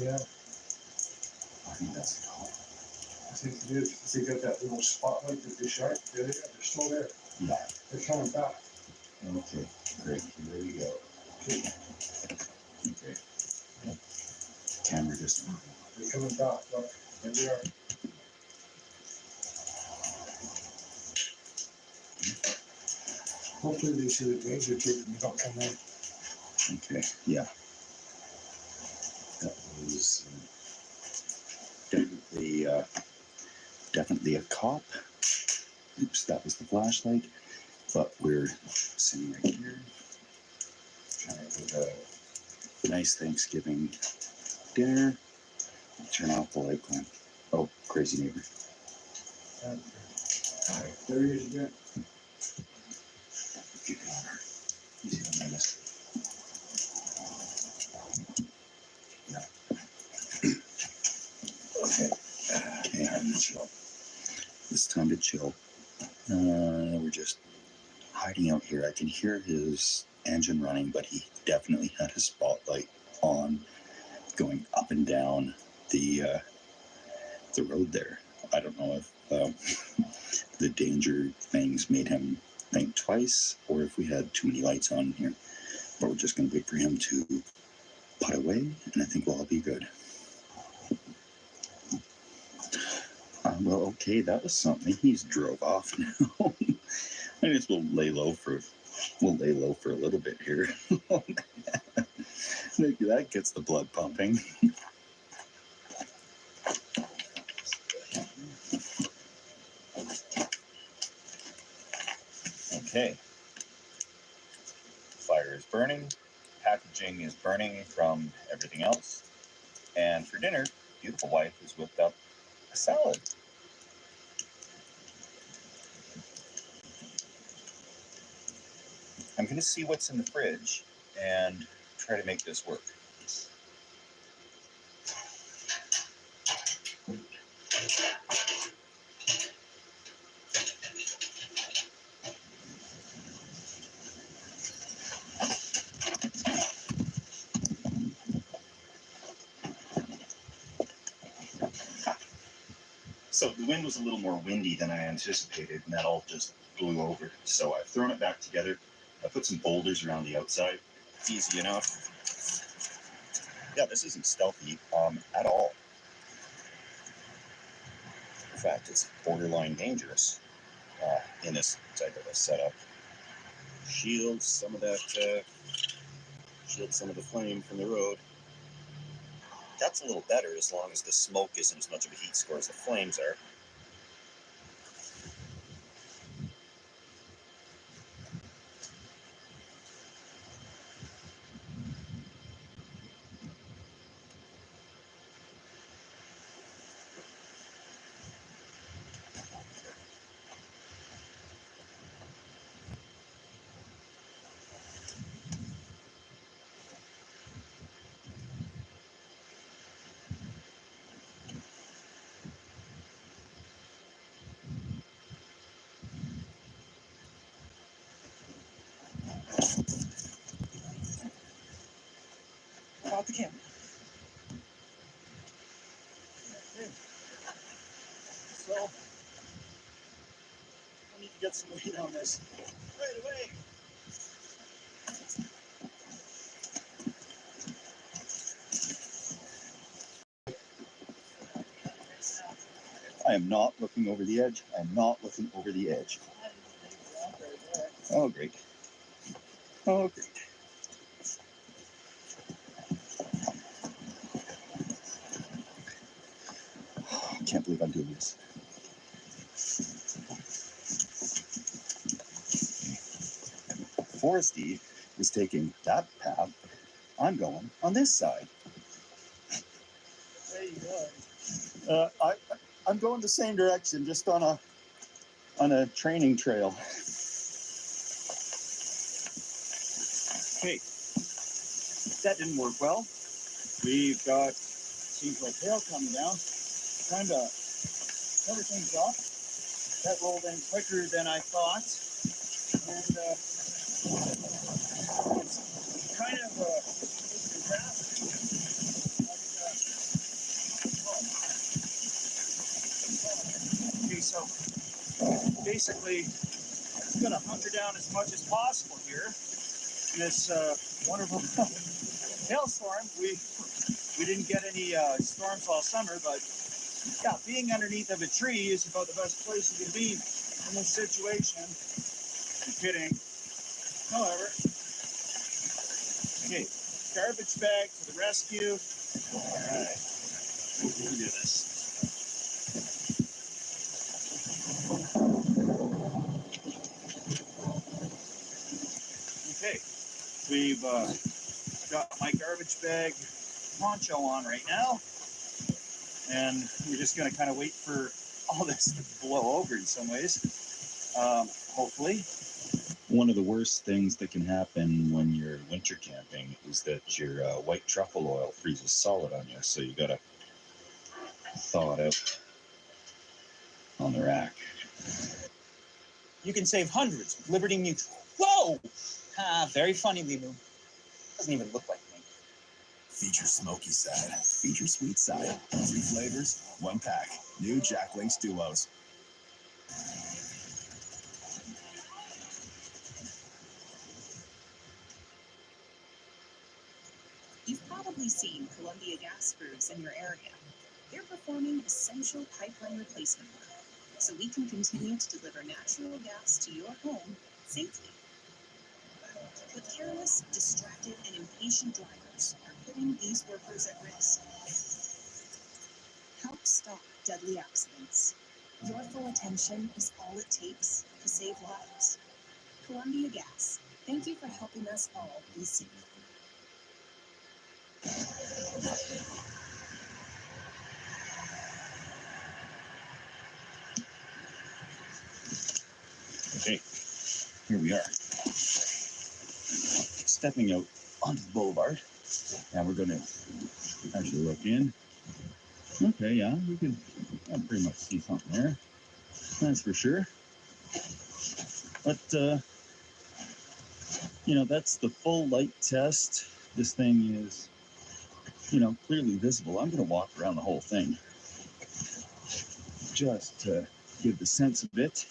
Yeah, I think that's a call. I think it is. They got that little spotlight that they shot. Yeah, they're still there. Yeah. They're coming back. Okay, great. Here we go. Okay. Camera just. They're coming back. Look, there they are. Hopefully they see the danger tape and they don't come in. Okay, yeah. That was definitely a cop. Oops, that was the flashlight. But we're sitting right here, trying to cook a nice Thanksgiving dinner. Turn off the light plan. Oh, crazy neighbor. There he is again. Keep going. Easy on this. Okay, time to chill. It's time to chill. We're just hiding out here. I can hear his engine running, but he definitely had his spotlight on, going up and down the road there. I don't know if the danger things made him think twice, or if we had too many lights on here. But we're just going to wait for him to put away, and I think we'll all be good. Well, okay, that was something. He's drove off now. I guess we'll lay low for a little bit here. Maybe that gets the blood pumping. Okay. Fire is burning. Packaging is burning from everything else. And for dinner, beautiful wife has whipped up a salad. I'm going to see what's in the fridge and try to make this work. So the wind was a little more windy than I anticipated, and that all just blew over. So I've thrown it back together. I put some boulders around the outside. Easy enough. Yeah, this isn't stealthy at all. In fact, it's borderline dangerous in this type of a setup. Shields some of that, shield some of the flame from the road. That's a little better as long as the smoke isn't as much of a heat score as the flames are. About the camera. So, I need to get some weight on this right away. I am not looking over the edge. I'm not looking over the edge. Oh, great. Oh, great. can't believe I'm doing this. Foresty is taking that path. I'm going on this side. Where are you going? I'm going the same direction, just on a training trail. Okay, that didn't work well. We've got, seems like hail coming down. Time to cover things up. That rolled in quicker than I thought. And it's kind of drastic. Okay, so basically, I'm going to hunker down as much as possible here in this wonderful hailstorm. We didn't get any storms all summer, but yeah, being underneath of a tree is about the best place you can be in this situation. I'm kidding. However, okay, garbage bag to the rescue. All right, we can do this. Okay, we've got my garbage bag poncho on right now, and we're just going to kind of wait for all this to blow over in some ways, hopefully. One of the worst things that can happen when you're winter camping is that your white truffle oil freezes solid on you, so you got to thaw it out on the rack. You can save hundreds with Liberty Mutual. Whoa! Very funny, Limu. Doesn't even look like me. Feature smoky side, feature sweet side. 3 flavors, 1 pack. New Jack Link's Duos. You've probably seen Columbia gas crews in your area. They're performing essential pipeline replacement work, so we can continue to deliver natural gas to your home safely. But careless, distracted, and impatient drivers are putting these workers at risk. Help stop deadly accidents. Your full attention is all it takes to save lives. Columbia Gas, thank you for helping us all be safe. Okay, here we are. Stepping out onto the boulevard. Now we're going to actually look in. Okay, yeah, we can pretty much see something there. That's for sure. But, that's the full light test. This thing is, clearly visible. I'm going to walk around the whole thing just to give the sense of it.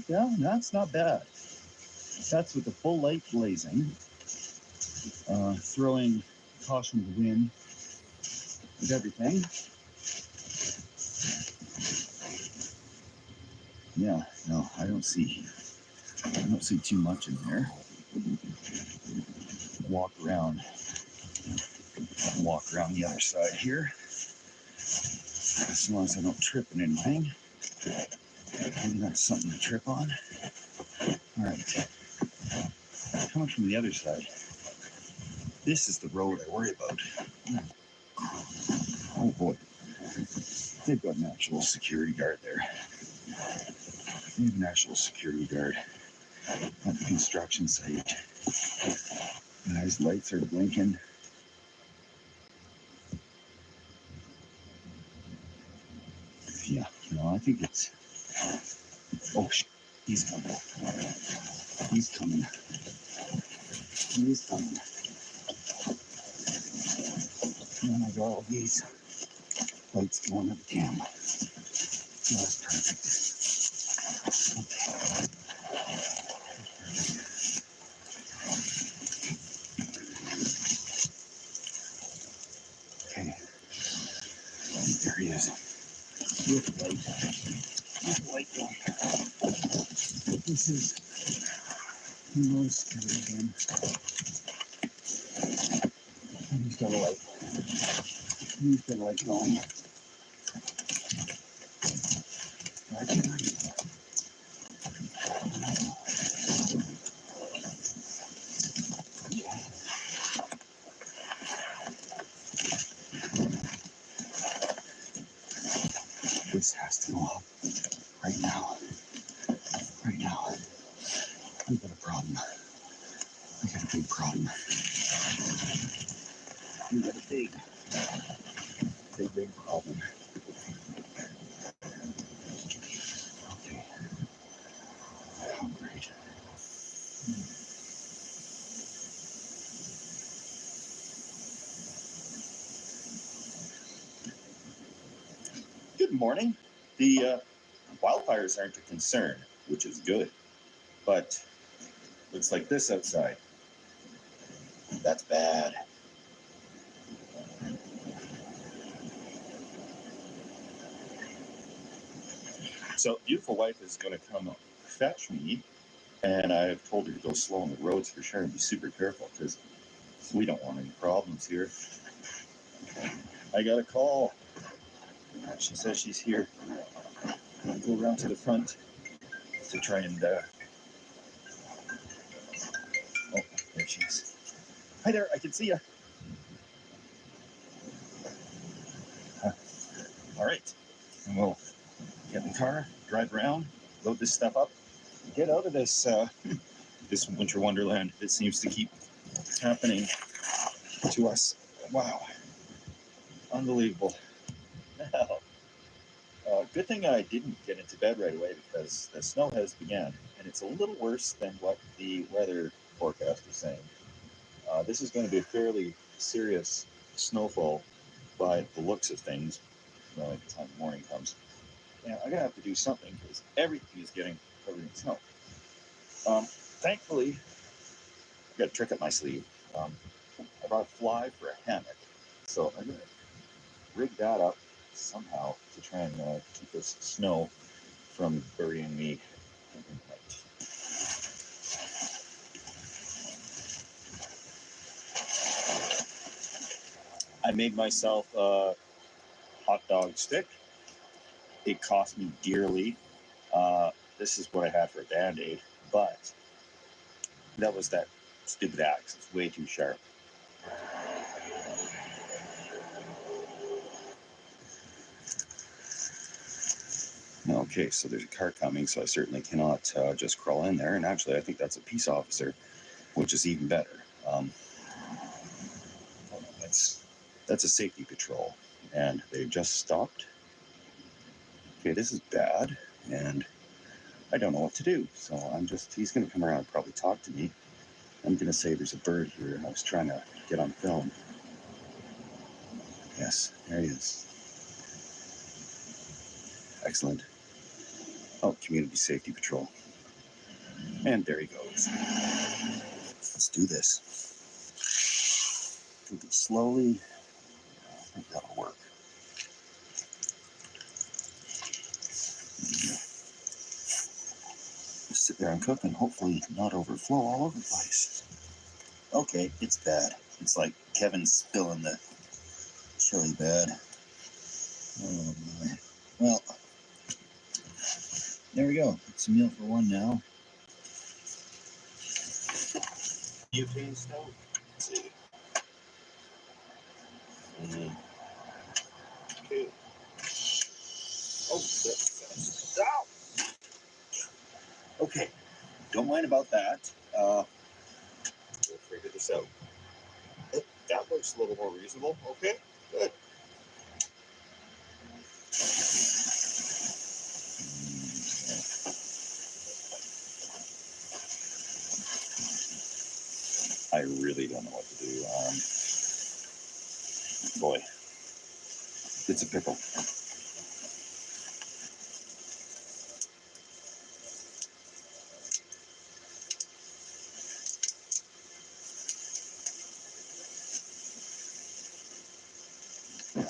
Yeah, that's not bad. That's with the full light blazing, throwing caution to the wind and everything. Yeah, no, I don't see too much in there. Walk around the other side here. As long as I don't trip on anything. Maybe that's something to trip on. All right. Coming from the other side. This is the road I worry about. Oh boy. They've got an actual security guard there. They have an actual security guard at the construction site. His lights are blinking. Yeah, no, I think it's... Oh, he's coming. He's coming. He's coming. And I got all these lights going at the camera. So that's perfect. Okay. There he is. With the light. With the light going. This is the most again. He's gonna like going. This has to go up right now. Right now. We got a problem. We got a big problem. We got a big problem. Okay. Oh, great. Good morning. The wildfires aren't a concern, which is good. But looks like this outside. That's bad. So, beautiful wife is going to come fetch me, and I've told her to go slow on the roads for sure and be super careful because we don't want any problems here. I got a call. She says she's here. I'm going to go around to the front to try and. Oh, there she is. Hi there, I can see you. All right. And we'll get in the car, drive around, load this stuff up, get out of this this winter wonderland that seems to keep happening to us. Wow. Unbelievable. Now, good thing I didn't get into bed right away because the snow has begun, and it's a little worse than what the weather forecast is saying. This is going to be a fairly serious snowfall by the looks of things by the time the morning comes. And I'm going to have to do something because everything is getting covered in snow. Thankfully, I've got a trick up my sleeve. I bought a fly for a hammock, so I'm going to rig that up somehow to try and keep this snow from burying me in night. I made myself a hot dog stick. It cost me dearly. This is what I had for a Band-Aid, but that was that stupid axe. It's way too sharp. Okay, so there's a car coming, so I certainly cannot just crawl in there. And actually, I think that's a peace officer, which is even better. That's a safety patrol, and they just stopped. Okay, this is bad, and I don't know what to do. So he's going to come around and probably talk to me. I'm going to say there's a bird here, and I was trying to get on film. Yes, there he is. Excellent. Oh, community safety patrol. And there he goes. Let's do this. Take it slowly. I think that'll work. Just sit there and cook and hopefully not overflow all over the place. Okay, it's bad. It's like Kevin spilling the chili bad. Oh my. Well, there we go. It's a meal for one now. Butane stove. Let's see. Okay. Oh, shit. Ow! Okay. Don't mind about that. We'll figure this out. That looks a little more reasonable. Okay, good. I really don't know what to do. Boy, it's a pickle.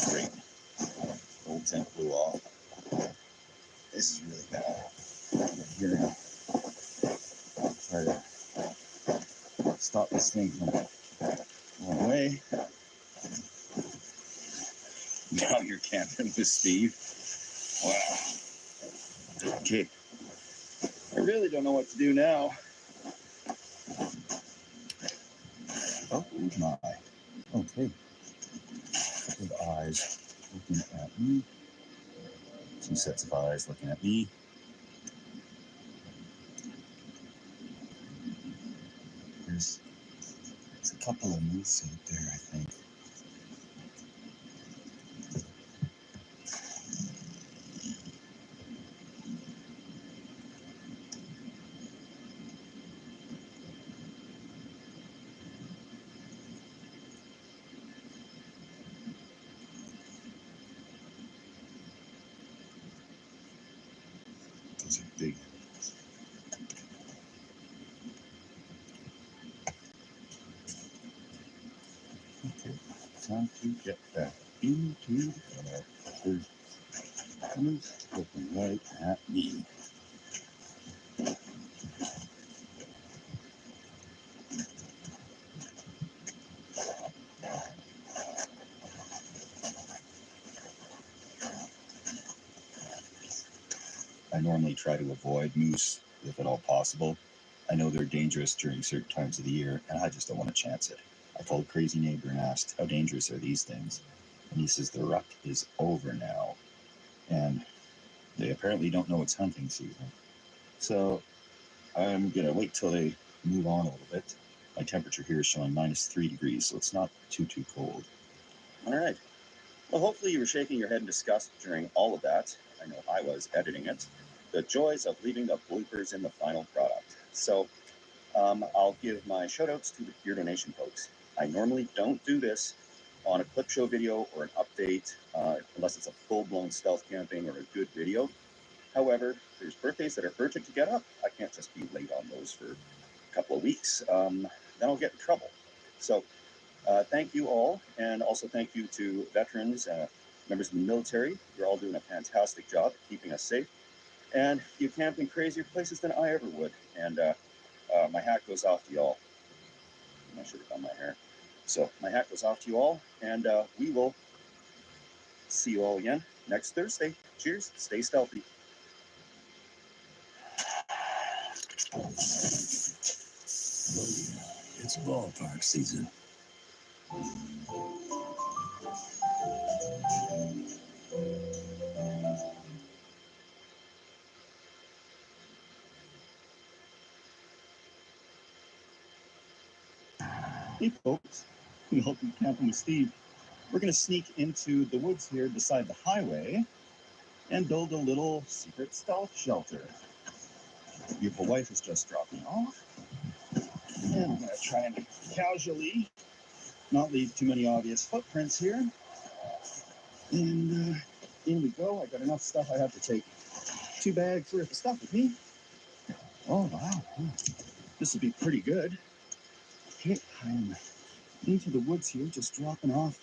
Great. Old tent blew off. This is really bad. Here now. Try to stop this thing from going away. Out here camping with Steve. Wow. Okay. I really don't know what to do now. Oh my. Okay. Couple of eyes looking at me. Two sets of eyes looking at me. There's a couple of moose out there, I think. Those are big. Okay, time to get back into the car. There's moose looking right at me. I normally try to avoid moose if at all possible. I know they're dangerous during certain times of the year, and I just don't want to chance it. I called a crazy neighbor and asked, how dangerous are these things? And he says the rut is over now, and they apparently don't know it's hunting season. So I'm going to wait till they move on a little bit. My temperature here is showing -3 degrees, so it's not too cold. All right. Well, hopefully you were shaking your head in disgust during all of that. I know I was editing it. The joys of leaving the bloopers in the final product. So I'll give my shout outs to the gear donation folks. I normally don't do this on a clip show video or an update unless it's a full-blown stealth camping or a good video. However, there's birthdays that are urgent to get up. I can't just be late on those for a couple of weeks. Then I'll get in trouble. So thank you all, and also thank you to veterans, members of the military. You're all doing a fantastic job at keeping us safe. And you camp in crazier places than I ever would. And my hat goes off to y'all. I should have done my hair. So my hat goes off to you all, and we will see you all again next Thursday. Cheers. Stay stealthy. It's ballpark season. Hey folks, welcome to Camping with Steve. We're going to sneak into the woods here beside the highway and build a little secret stealth shelter. The beautiful wife is just dropping off. And I'm going to try and casually not leave too many obvious footprints here. And in we go. I got enough stuff. I have to take 2 bags worth of stuff with me. Oh, wow. This will be pretty good. Okay, I'm into the woods here, just dropping off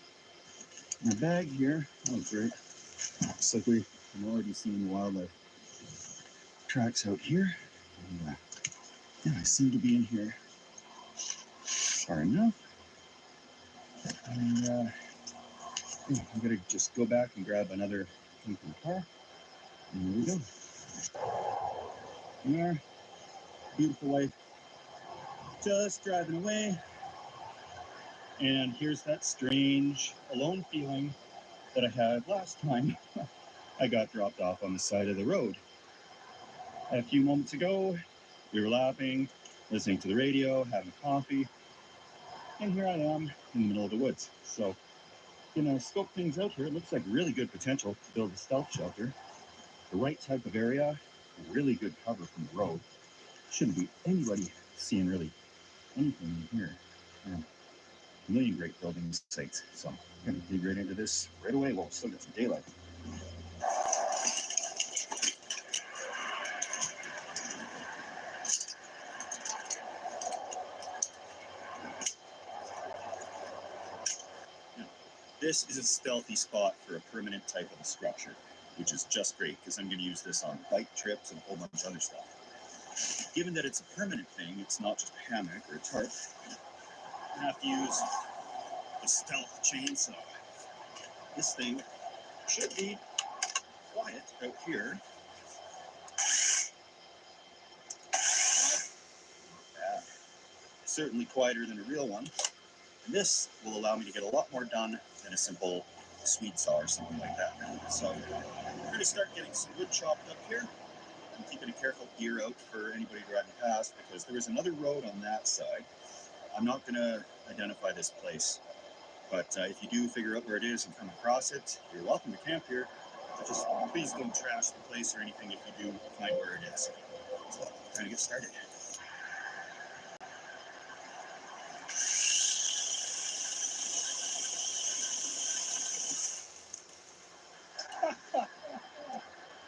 my bag here. Oh, great. Looks like I'm already seeing wildlife tracks out here. And, yeah, I seem to be in here far enough. And yeah, I'm going to just go back and grab another camping car. And there we go. And our beautiful wife just driving away. And here's that strange alone feeling that I had last time I got dropped off on the side of the road. A few moments ago, we were laughing, listening to the radio, having coffee, and here I am in the middle of the woods. So, gonna scope things out here. It looks like really good potential to build a stealth shelter. The right type of area, really good cover from the road. Shouldn't be anybody seeing really anything in here. Yeah. A million great building sites. So I'm gonna dig right into this right away while we still got some daylight. Now, this is a stealthy spot for a permanent type of a structure, which is just great because I'm gonna use this on bike trips and a whole bunch of other stuff. Given that it's a permanent thing, it's not just a hammock or a tarp, I have to use the stealth chainsaw. This thing should be quiet out here. Yeah, certainly quieter than a real one. And this will allow me to get a lot more done than a simple sweet saw or something like that. So we're going to start getting some wood chopped up here. I'm keeping a careful ear out for anybody driving past because there is another road on that side. I'm not going to identify this place, but if you do figure out where it is and come across it, you're welcome to camp here. But just please don't trash the place or anything if you do find where it is. So we're going to get started.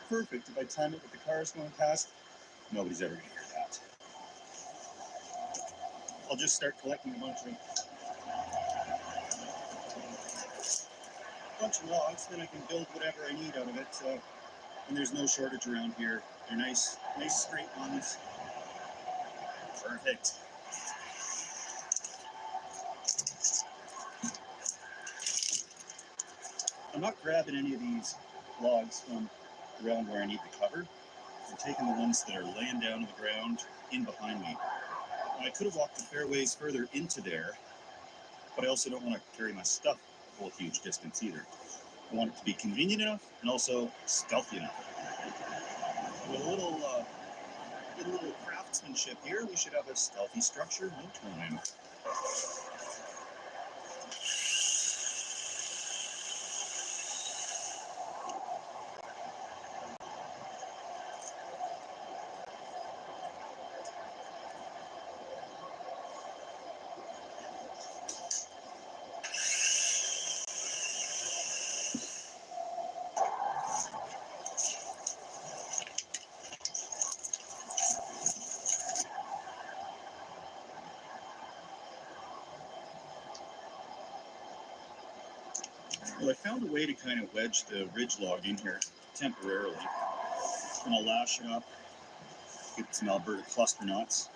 Perfect. If I time it with the cars going past, nobody's ever going to hear that. I'll just start collecting a bunch of logs, then I can build whatever I need out of it. And there's no shortage around here. They're nice straight ones. Perfect. I'm not grabbing any of these logs from around where I need the cover. I'm taking the ones that are laying down on the ground in behind me. Now, I could have walked a fair ways further into there, but I also don't want to carry my stuff a whole huge distance either. I want it to be convenient enough and also stealthy enough. With a little craftsmanship here, we should have a stealthy structure no time. Well, I found a way to kind of wedge the ridge log in here temporarily. I'm going to lash it up, get some Alberta cluster knots.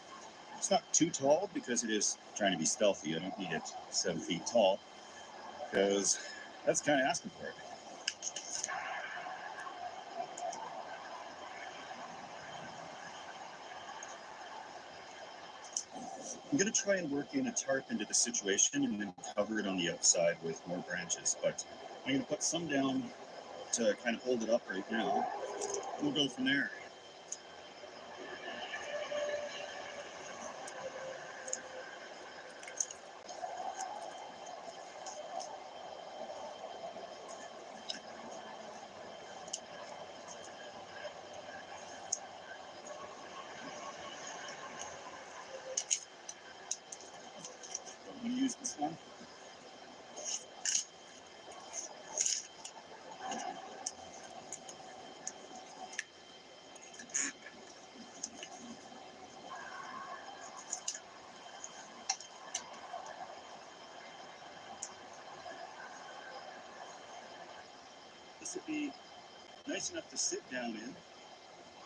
It's not too tall because it is trying to be stealthy. I don't need it 7 feet tall because that's kind of asking for it. I'm going to try and work in a tarp into the situation and then cover it on the outside with more branches, but I'm going to put some down to kind of hold it up right now. We'll go from there. I'm going to use this one. This would be nice enough to sit down in,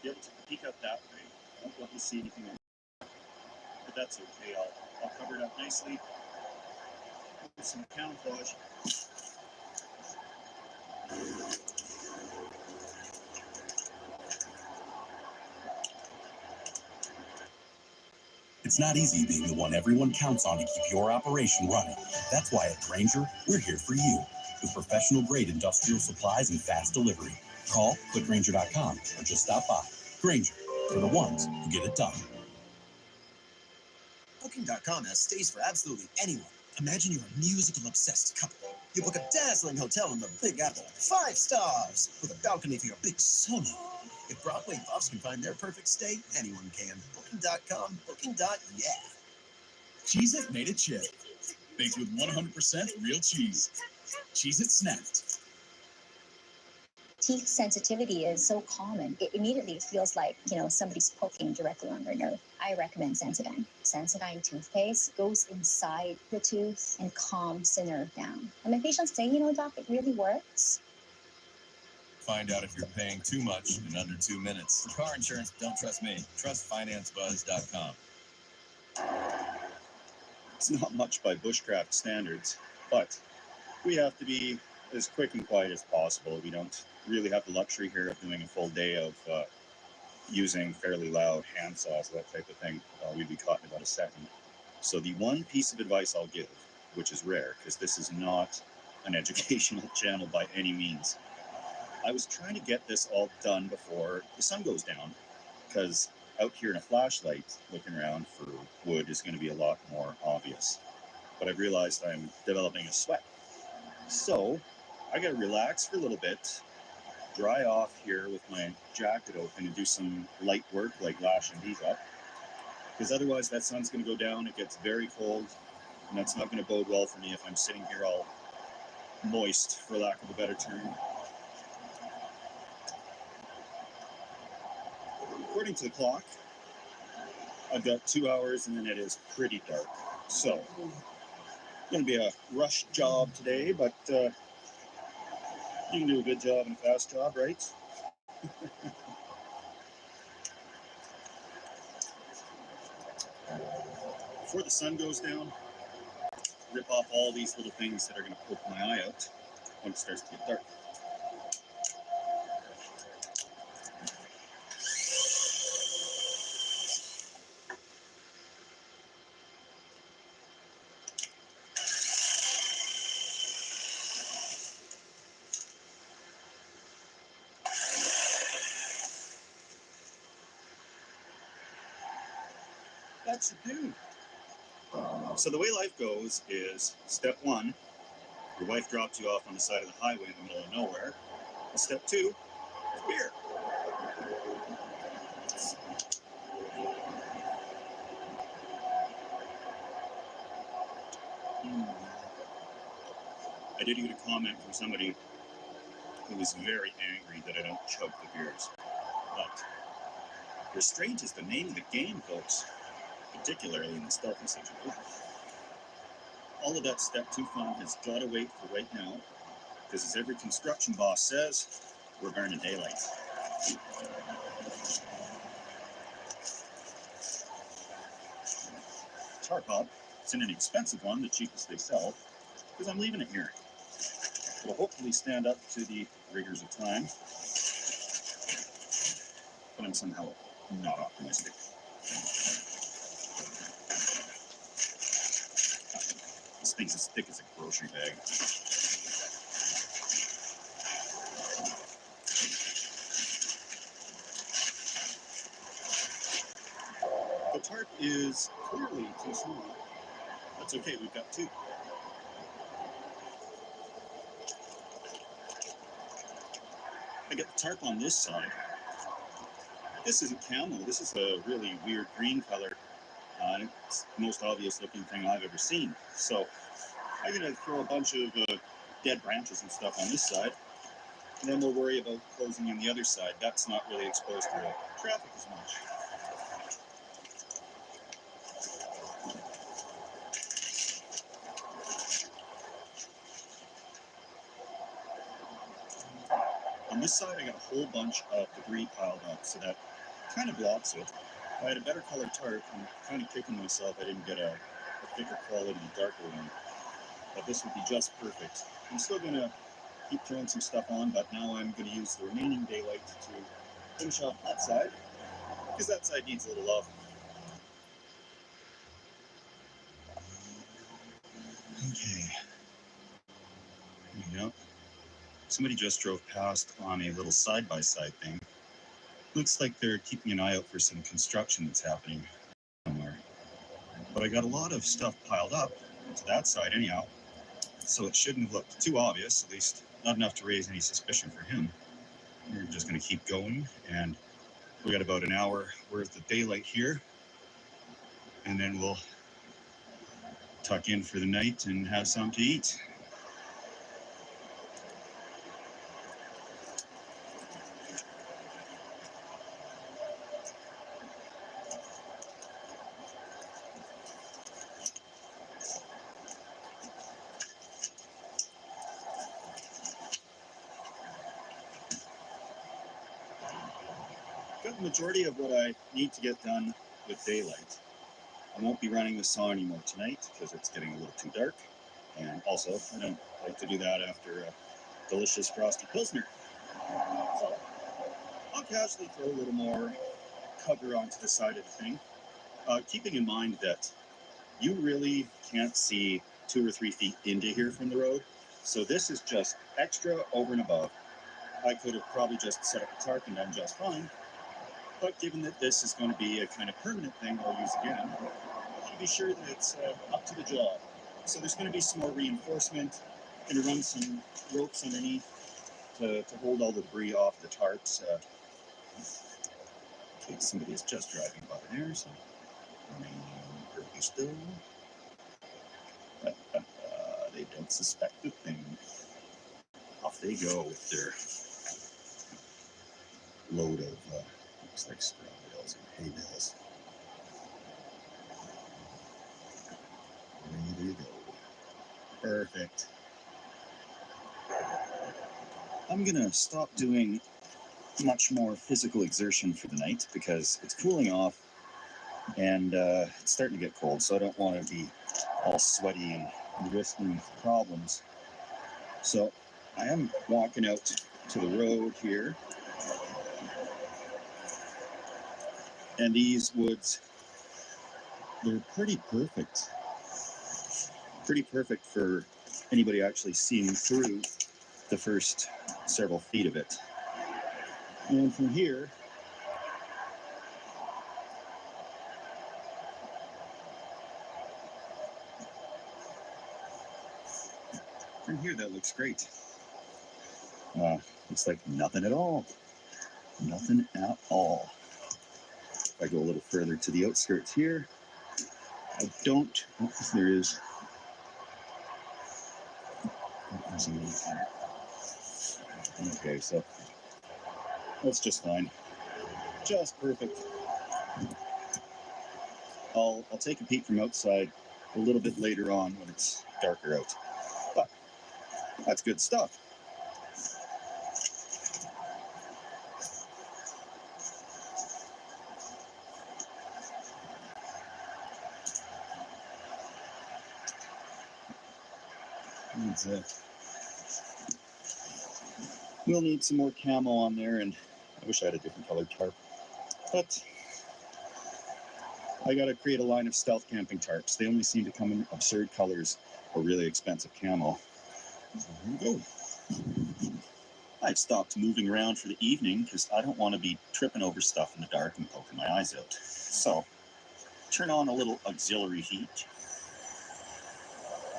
be able to peek out that way. I won't be able to see anything, but that's okay. I'll cover it up nicely with some camouflage. It's not easy being the one everyone counts on to keep your operation running. That's why at Grainger, we're here for you with professional-grade industrial supplies and fast delivery. Call, clickgrainger.com, or just stop by. Grainger, for the ones who get it done. Booking.com has stays for absolutely anyone. Imagine you're a musical-obsessed couple. You book a dazzling hotel in the Big Apple, 5 stars, with a balcony for your big solo. If Broadway buffs can find their perfect stay, anyone can. Booking.com, booking.yeah. Cheez-It made a chip. Baked with 100% real cheese. Cheez-It Snapped. Teeth sensitivity is so common. It immediately feels like, somebody's poking directly on their nerve. I recommend Sensodyne. Sensodyne toothpaste goes inside the tooth and calms the nerve down. And my patients say, doc, it really works. Find out if you're paying too much in under 2 minutes. For car insurance, don't trust me. Trust financebuzz.com. It's not much by bushcraft standards, but we have to be as quick and quiet as possible. We don't really have the luxury here of doing a full day of using fairly loud hand saws, that type of thing. We'd be caught in about a second. So the one piece of advice I'll give, which is rare, because this is not an educational channel by any means. I was trying to get this all done before the sun goes down, because out here in a flashlight looking around for wood is going to be a lot more obvious. But I've realized I'm developing a sweat. So I got to relax for a little bit, dry off here with my jacket open, and do some light work like lashing these up. Because otherwise that sun's going to go down, it gets very cold, and that's not going to bode well for me if I'm sitting here all moist, for lack of a better term. According to the clock, I've got 2 hours and then it is pretty dark. So, it's going to be a rush job today, but you can do a good job and a fast job, right? Before the sun goes down, rip off all these little things that are going to poke my eye out when it starts to get dark. That should do. So the way life goes is, step one, your wife drops you off on the side of the highway in the middle of nowhere. And step two, beer. I did get a comment from somebody who was very angry that I don't chug the beers. But restraint is the name of the game, folks, particularly in the stealthy situation. All of that step two fun has got to wait for right now, because as every construction boss says, we're burning daylight. Tar pop, it's an inexpensive one, the cheapest they sell, because I'm leaving it here. It'll hopefully stand up to the rigors of time, but I'm somehow not optimistic. This thing's as thick as a grocery bag. The tarp is clearly too small. That's okay, we've got two. I got the tarp on this side. This isn't camo, this is a really weird green color. It's the most obvious looking thing I've ever seen. So I'm gonna throw a bunch of dead branches and stuff on this side, and then we'll worry about closing in the other side. That's not really exposed to traffic as much. On this side, I got a whole bunch of debris piled up, so that kind of blocks it. If I had a better colored tarp, I'm kind of kicking myself I didn't get a thicker quality, darker one. But this would be just perfect. I'm still going to keep throwing some stuff on, but now I'm going to use the remaining daylight to finish off that side, because that side needs a little love. Okay. There you go. Somebody just drove past on a little side-by-side thing. Looks like they're keeping an eye out for some construction that's happening somewhere. But I got a lot of stuff piled up to that side anyhow, so it shouldn't have looked too obvious, at least not enough to raise any suspicion for him. We're just going to keep going, and we got about an hour worth of daylight here, and then we'll tuck in for the night and have something to eat. Got the majority of what I need to get done with daylight. I won't be running the saw anymore tonight because it's getting a little too dark, and also I don't like to do that after delicious frosty pilsner. So I'll casually throw a little more cover onto the side of the thing, keeping in mind that you really can't see 2 or 3 feet into here from the road. So this is just extra over and above. I could have probably just set up a tarp and done just fine. But given that this is going to be a kind of permanent thing I'll use again, I want to be sure that it's up to the job. So there's going to be some more reinforcement. Going to run some ropes underneath to hold all the debris off the tarps. Okay, somebody is just driving by there, so remain perfectly still. They don't suspect a thing. Off they go with their load of, looks like straw bales and hay bales. There you go. Perfect. I'm gonna stop doing much more physical exertion for the night because it's cooling off and it's starting to get cold, so I don't want to be all sweaty and risking problems. So I am walking out to the road here, and these woods, they're pretty perfect for anybody actually seeing through the first several feet of it. And from here, that looks great. Looks like nothing at all. Nothing at all. If I go a little further to the outskirts here, I don't, there is, okay, so that's just fine. Just perfect. I'll take a peek from outside a little bit later on when it's darker out. But that's good stuff. We'll need some more camo on there, and I wish I had a different colored tarp. But I gotta create a line of stealth camping tarps. They only seem to come in absurd colors or really expensive camo. So here we go. I've stopped moving around for the evening because I don't want to be tripping over stuff in the dark and poking my eyes out. So turn on a little auxiliary heat,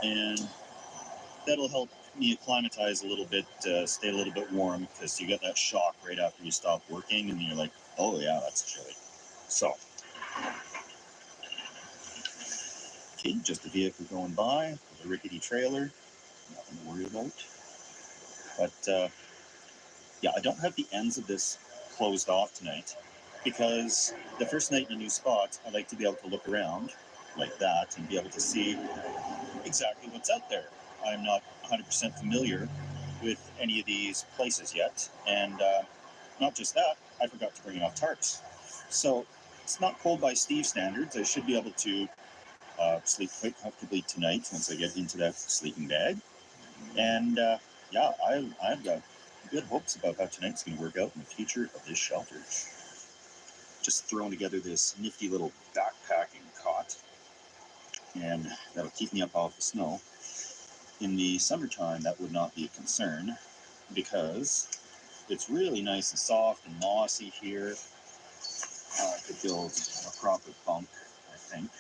and that'll help me acclimatize a little bit, stay a little bit warm, because you get that shock right after you stop working and you're like, oh yeah, that's chilly. So, okay, just a vehicle going by with a rickety trailer, nothing to worry about. But yeah, I don't have the ends of this closed off tonight because the first night in a new spot, I like to be able to look around like that and be able to see exactly what's out there. I'm not 100% familiar with any of these places yet, and not just that, I forgot to bring enough tarps. So it's not cold by Steve standards. I should be able to sleep quite comfortably tonight once I get into that sleeping bag. And yeah, I've got good hopes about how tonight's going to work out in the future of this shelter. Just throwing together this nifty little backpacking cot, and that'll keep me up off the snow. In the summertime, that would not be a concern because it's really nice and soft and mossy here. I could build a proper bunk, I think.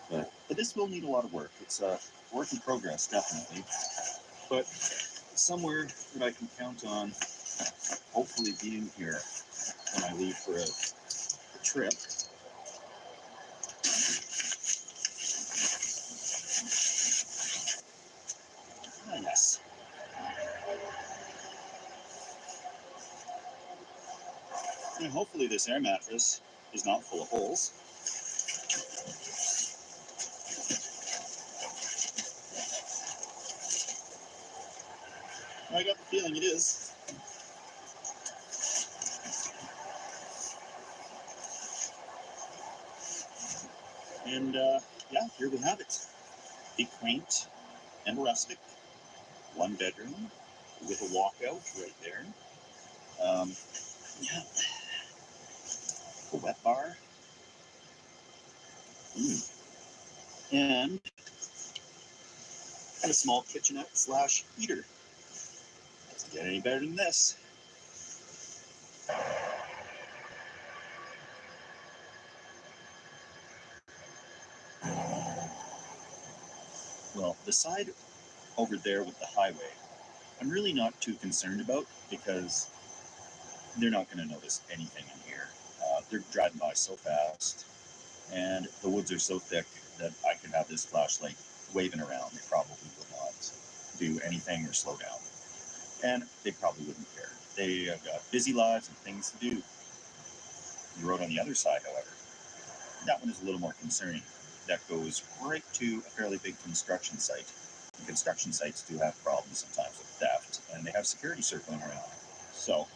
But this will need a lot of work. It's a work in progress, definitely. But somewhere that I can count on hopefully being here when I leave for a trip. Ah, yes. And hopefully this air mattress is not full of holes. I got the feeling it is. And yeah, here we have it. Be quaint and rustic. 1 bedroom, with a walkout right there. Yeah, a wet bar. And a small kitchenette / heater. Doesn't get any better than this. Well, the side over there with the highway, I'm really not too concerned about because they're not going to notice anything in here. They're driving by so fast, and the woods are so thick that I could have this flashlight waving around. They probably would not do anything or slow down. And they probably wouldn't care. They have got busy lives and things to do. The road on the other side, however, that one is a little more concerning. That goes right to a fairly big construction site. And construction sites do have problems sometimes with theft, and they have security circling around. So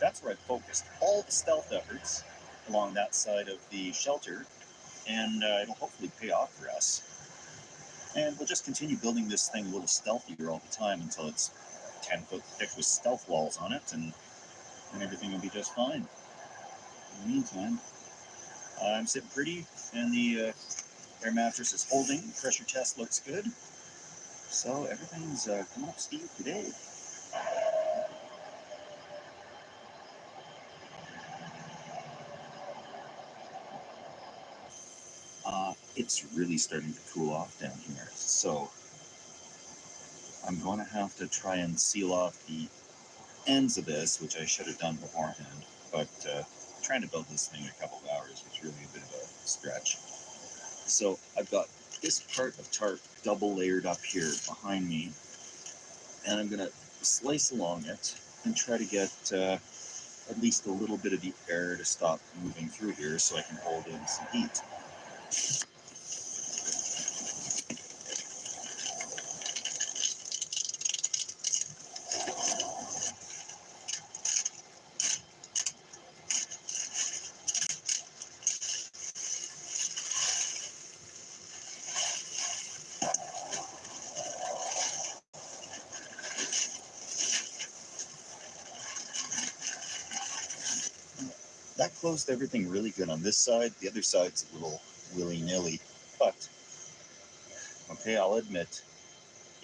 that's where I focused all the stealth efforts along that side of the shelter, and it'll hopefully pay off for us. And we'll just continue building this thing a little stealthier all the time until it's 10 foot thick with stealth walls on it, and everything will be just fine. In the meantime, I'm sitting pretty, and the air mattress is holding. The pressure test looks good. So everything's coming up steam today. It's really starting to cool off down here. So I'm going to have to try and seal off the ends of this, which I should have done beforehand. But trying to build this thing in a couple of hours was really a bit of a stretch. So I've got this part of tarp double layered up here behind me, and I'm going to slice along it and try to get at least a little bit of the air to stop moving through here so I can hold in some heat. That closed everything really good on this side. The other side's a little willy-nilly, but okay, I'll admit